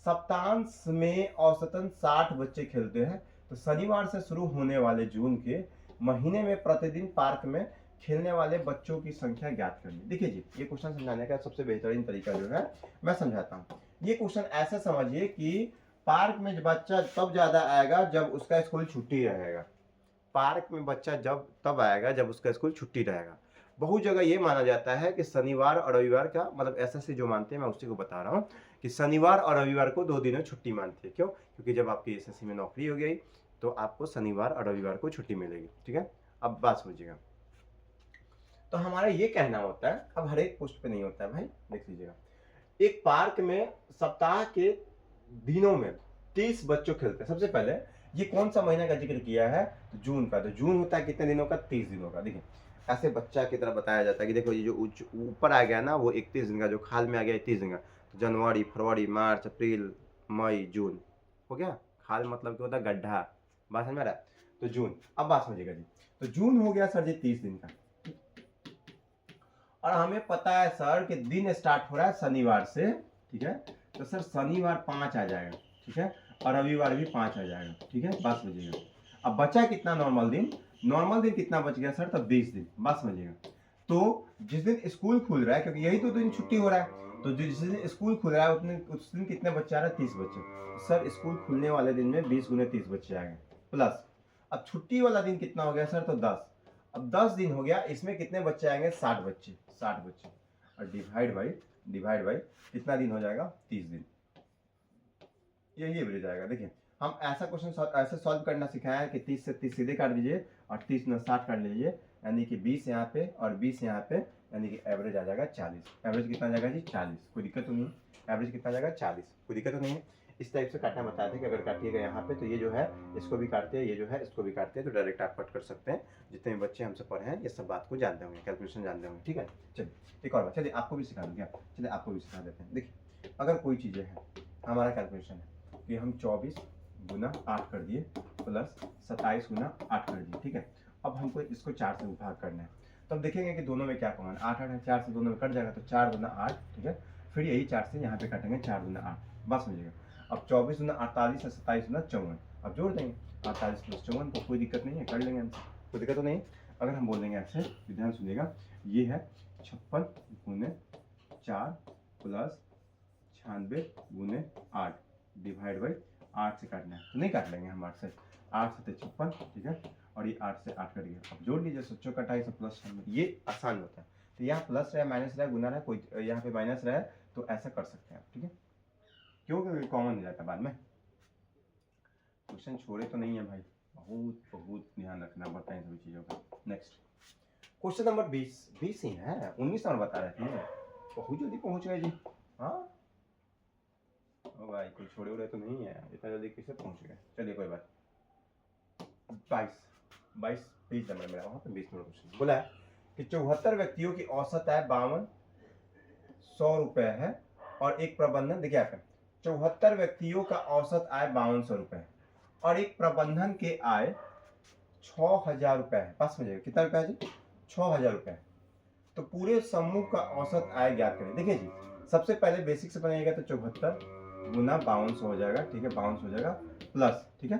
सप्तांश में औसतन 60 बच्चे खेलते हैं, तो शनिवार से शुरू होने वाले जून के महीने में प्रतिदिन पार्क में खेलने वाले बच्चों की संख्या ज्ञात करिए। देखिए जी, ये क्वेश्चन समझाने का सबसे बेहतरीन तरीका जो है मैं समझाता हूँ। ये क्वेश्चन ऐसे समझिए कि पार्क में बच्चा तब ज्यादा आएगा जब उसका स्कूल छुट्टी रहेगा, पार्क में बच्चा जब तब आएगा जब उसका स्कूल छुट्टी रहेगा। बहुत जगह ये माना जाता है कि शनिवार और रविवार का, मतलब एसएससी जो मानते हैं मैं उसी को बता रहा हूँ, कि शनिवार और रविवार को 2 दिनों छुट्टी मानती है। क्यों? क्योंकि जब आपकी एसएससी में नौकरी हो गई तो आपको शनिवार और रविवार को छुट्टी मिलेगी, ठीक है। अब बात समझिएगा, तो हमारा ये कहना होता है, अब हर एक पोस्ट पे नहीं होता है भाई, देख लीजिएगा। एक पार्क में सप्ताह के दिनों में 30 बच्चों खेलते हैं। सबसे पहले ये कौन सा महीना का जिक्र किया है, तो जून का। तो जून होता है कितने दिनों का, 30 दिनों का। देखिए ऐसे बच्चा की तरह बताया जाता है कि देखो ये जो ऊपर आ गया ना वो 31 दिन का, जो खाल में आ गया 31 दिन का, तो जनवरी, फरवरी, मार्च, अप्रैल, मई, जून हो गया। खाल मतलब क्या होता है, गड्ढा, बात समझ में आ रहा है। तो जून, अब बात समझिएगा जी, तो जून हो गया सर जी 30 दिन का, और हमें पता है सर कि दिन स्टार्ट हो रहा है शनिवार से, ठीक है। तो सर शनिवार 5 आ जाएगा, ठीक है, और रविवार भी 5 आ जाएगा, ठीक है, बात समझिएगा। अब बचा कितना नॉर्मल दिन, नॉर्मल दिन कितना बच गया सर, तो 20 दिन, बात समझिएगा। तो जिस दिन स्कूल खुल रहा है, क्योंकि यही तो दिन छुट्टी हो रहा है, तो जिस दिन स्कूल खुल रहा है उस दिन कितने बच्चे आ रहे हैं, 30 बच्चे। सर स्कूल खुलने वाले दिन में 20 गुने 30 बच्चे आ गए, प्लस अब छुट्टी वाला दिन कितना हो गया सर, तो 10। अब 10 दिन हो गया, इसमें कितने बच्चे आएंगे, 60 बच्चे, 60 बच्चे, और डिवाइड बाई कितना दिन हो जाएगा, 30 दिन। यही एवरेज आएगा। देखिए हम ऐसा क्वेश्चन ऐसे सॉल्व करना सिखाया है कि 30 से 30 सीधे काट दीजिए और 30 में 60 काट लीजिए, यानी कि 20 यहाँ पे और 20 यहाँ पे, यानी कि एवरेज आ जाएगा 40। एवरेज कितना आ जाएगा जी 40, कोई दिक्कत तो नहीं है। एवरेज कितना आ जाएगा 40, कोई दिक्कत तो नहीं है। इस टाइप से काटना बताया था कि अगर काटिएगा यहाँ पे तो ये जो है इसको भी काटते हैं, ये जो है इसको भी काटते हैं, तो डायरेक्ट आप कट कर सकते हैं। जितने भी बच्चे हमसे पढ़े हैं ये सब बात को जानते होंगे, कैलकुलेशन जानते होंगे, ठीक है। चलिए एक और बात, चलिए आपको भी सिखा दूँगा, चलिए आपको भी सिखा देते हैं। देखिए अगर कोई चीज़ें हैं, हमारा कैलकुलेशन है कि हम 24 गुना 8 कर दिए प्लस 27 गुना 8 कर दिए, ठीक है। अब हमको इसको 4 से भाग करना है, तो हम देखेंगे कि दोनों में क्या कॉमन, 8 8 है, 4 से दोनों में कट जाएगा, तो 4 गुना 8, ठीक है। फिर यही 4 से यहाँ पे काटेंगे, 4 गुना 8, बस समझिएगा। अब 24 गुना 48 है, 27 गुना 54, अब जोड़ देंगे 48 प्लस 54, तो कोई दिक्कत नहीं है, कर लेंगे आंसर, कोई दिक्कत तो नहीं। अगर हम बोल देंगे ऐसे, ध्यान सुनिएगा, ये है 56 गुने 4 प्लस 96 गुने 8 डिवाइड बाई 8 से काटना है, तो नहीं काट लेंगे हम 8 से, 8 से 56, ठीक है, और ये 8 से 8 कट गया। अब जोड़ लीजिए, 7 28 प्लस 96, ये आसान होता है। तो यहाँ प्लस रहा, माइनस रहा, गुना रहा, कोई यहाँ पे माइनस रहा, तो ऐसा कर सकते हैं आप, ठीक है, क्योंकि कॉमन हो जाता है बाद में। क्वेश्चन छोड़े तो नहीं है भाई, बहुत बहुत ध्यान रखना पड़ता है इन सभी चीज़ों का। नेक्स्ट क्वेश्चन नंबर 20 ही है, 19 नंबर बता रहे थे, बहुत जल्दी पहुंच गए जी। हाँ ओ भाई कोई छोड़े उड़े तो नहीं है, इतना जल्दी कैसे पहुंच गए। चलिए कोई बात, 20 नंबर मेरा, वहाँ पे 20 नंबर क्वेश्चन बोला है कि 74 व्यक्तियों की औसत आय 5200 रुपये है और एक प्रबंधन, देखिए आपका 74 व्यक्तियों का औसत आय 5200 रुपये है और एक प्रबंधन के आय 6000 रुपये है। पास में जाएगा, कितना रुपया है जी 6000 रुपये। तो पूरे समूह का औसत आय ज्ञात करें। देखिए जी सबसे पहले बेसिक से बनाएगा, तो 74 गुना 5200 हो जाएगा, ठीक है, 5200 हो जाएगा प्लस, ठीक है,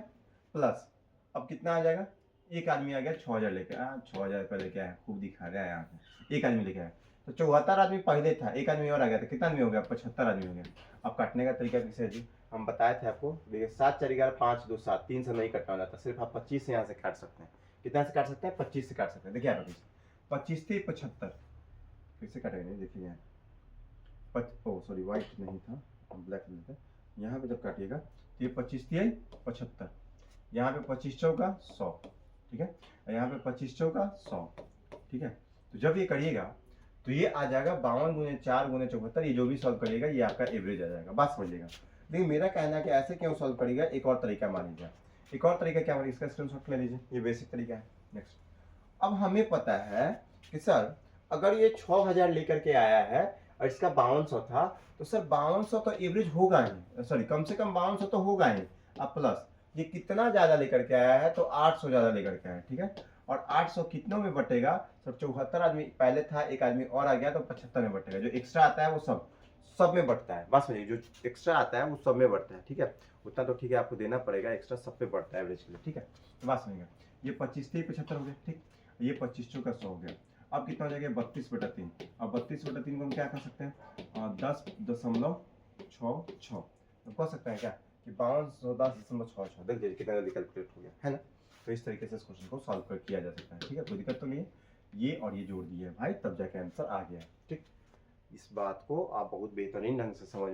प्लस अब कितना आ जाएगा, एक आदमी आ गया 6000 लेके, 6000 रुपये लेके आया, खूब दिखा रहा है यहाँ पे, एक आदमी लेके आया, तो 74 आदमी पहले था, एक आदमी और आ गया, तो कितना आदमी हो गया, 75 आदमी हो गया। अब काटने का तरीका कैसे है जी, हम बताए थे आपको, देखिए 7 4 11 5 2 7, 3 से नहीं कटना जाता, सिर्फ आप 25 से यहाँ से काट सकते हैं। कितना से काट सकते हैं, 25 से काट सकते हैं। देखिए आप 25 थे 75, कैसे काटेंगे, देखिए यहाँ सॉरी व्हाइट नहीं था, ब्लैक नहीं था, यहाँ पे जब काटिएगा तो ये 25 थी 75, यहाँ पे 25 चौका 100, ठीक है, यहाँ पे 25 चौका 100, ठीक है। तो जब ये करिएगा तो ये आ जाएगा 52 गुने 4 गुने 74, ये जो भी सॉल्व करिएगा ये आपका एवरेज आ जाएगा, बात समझिएगा। लेकिन मेरा कहना है कि ऐसे क्यों सॉल्व करिएगा, एक और तरीका मान लीजिए, एक और तरीका क्या, इसका स्क्रीनशॉट ले लीजिए, ये बेसिक तरीका है। नेक्स्ट, अब हमें पता है कि सर अगर ये 6000 लेकर के आया है और इसका 5200 था, तो सर 5200 तो एवरेज होगा ही, सॉरी कम से कम 5200 तो होगा ही। अब प्लस ये कितना ज्यादा लेकर के आया है, तो 800 ज्यादा लेकर के आया, ठीक है, और 800 कितनों में बटेगा, सब 74 आदमी पहले था, एक आदमी और आ गया, तो 75 में बटेगा। जो एक्स्ट्रा आता है वो सब में बढ़ता है, बस में जो एक्स्ट्रा आता है वो सब में बढ़ता है, ठीक है, उतना तो ठीक है आपको देना पड़ेगा, एक्स्ट्रा सब पे बढ़ता है एवरेज के लिए, ठीक है। तो बात समझिएगा, ये 25 थे 75 हो गया, ठीक, ये 25 चौका 100 हो गया। अब कितना हो जाएगा, 32/3। अब 32/3 को हम क्या कर सकते हैं, 10.66, तो कह सकते हैं क्या कि 5210.66, देख लीजिए कितना जल्दी कैलकुलेट हो गया है ना। तो इस तरीके से इस क्वेश्चन को सॉल्व किया जा सकता है, ठीक है, कोई दिक्कत तो नहीं है। ये और ये जोड़ दिए भाई, तब जाके आंसर आ गया, ठीक। इस बात को आप बहुत बेहतरीन ढंग से समझ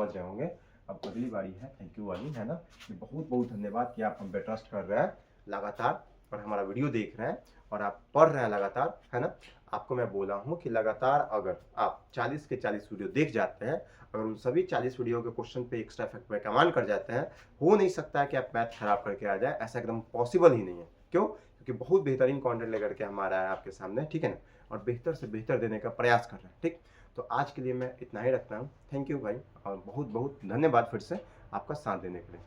रहे होंगे। अब अगली बारी है थैंक यू वाली, है ना, बहुत बहुत धन्यवाद कि आप हम पे ट्रस्ट कर रहे हैं लगातार और हमारा वीडियो देख रहे हैं और आप पढ़ रहे हैं लगातार, है ना। आपको मैं बोला हूँ कि लगातार अगर आप 40 के 40 वीडियो देख जाते हैं, अगर उन सभी 40 वीडियो के क्वेश्चन पे एक्स्ट्रा फैक्ट पे कमांड कर जाते हैं, हो नहीं सकता है कि आप मैथ खराब करके आ जाए, ऐसा एकदम पॉसिबल ही नहीं है। क्यों, क्योंकि बहुत बेहतरीन कंटेंट लेकर के हमारा है आपके सामने, ठीक है ना, और बेहतर से बेहतर देने का प्रयास कर रहे हैं, ठीक। तो आज के लिए मैं इतना ही रखता हूँ, थैंक यू भाई, और बहुत बहुत धन्यवाद फिर से आपका साथ देने के लिए।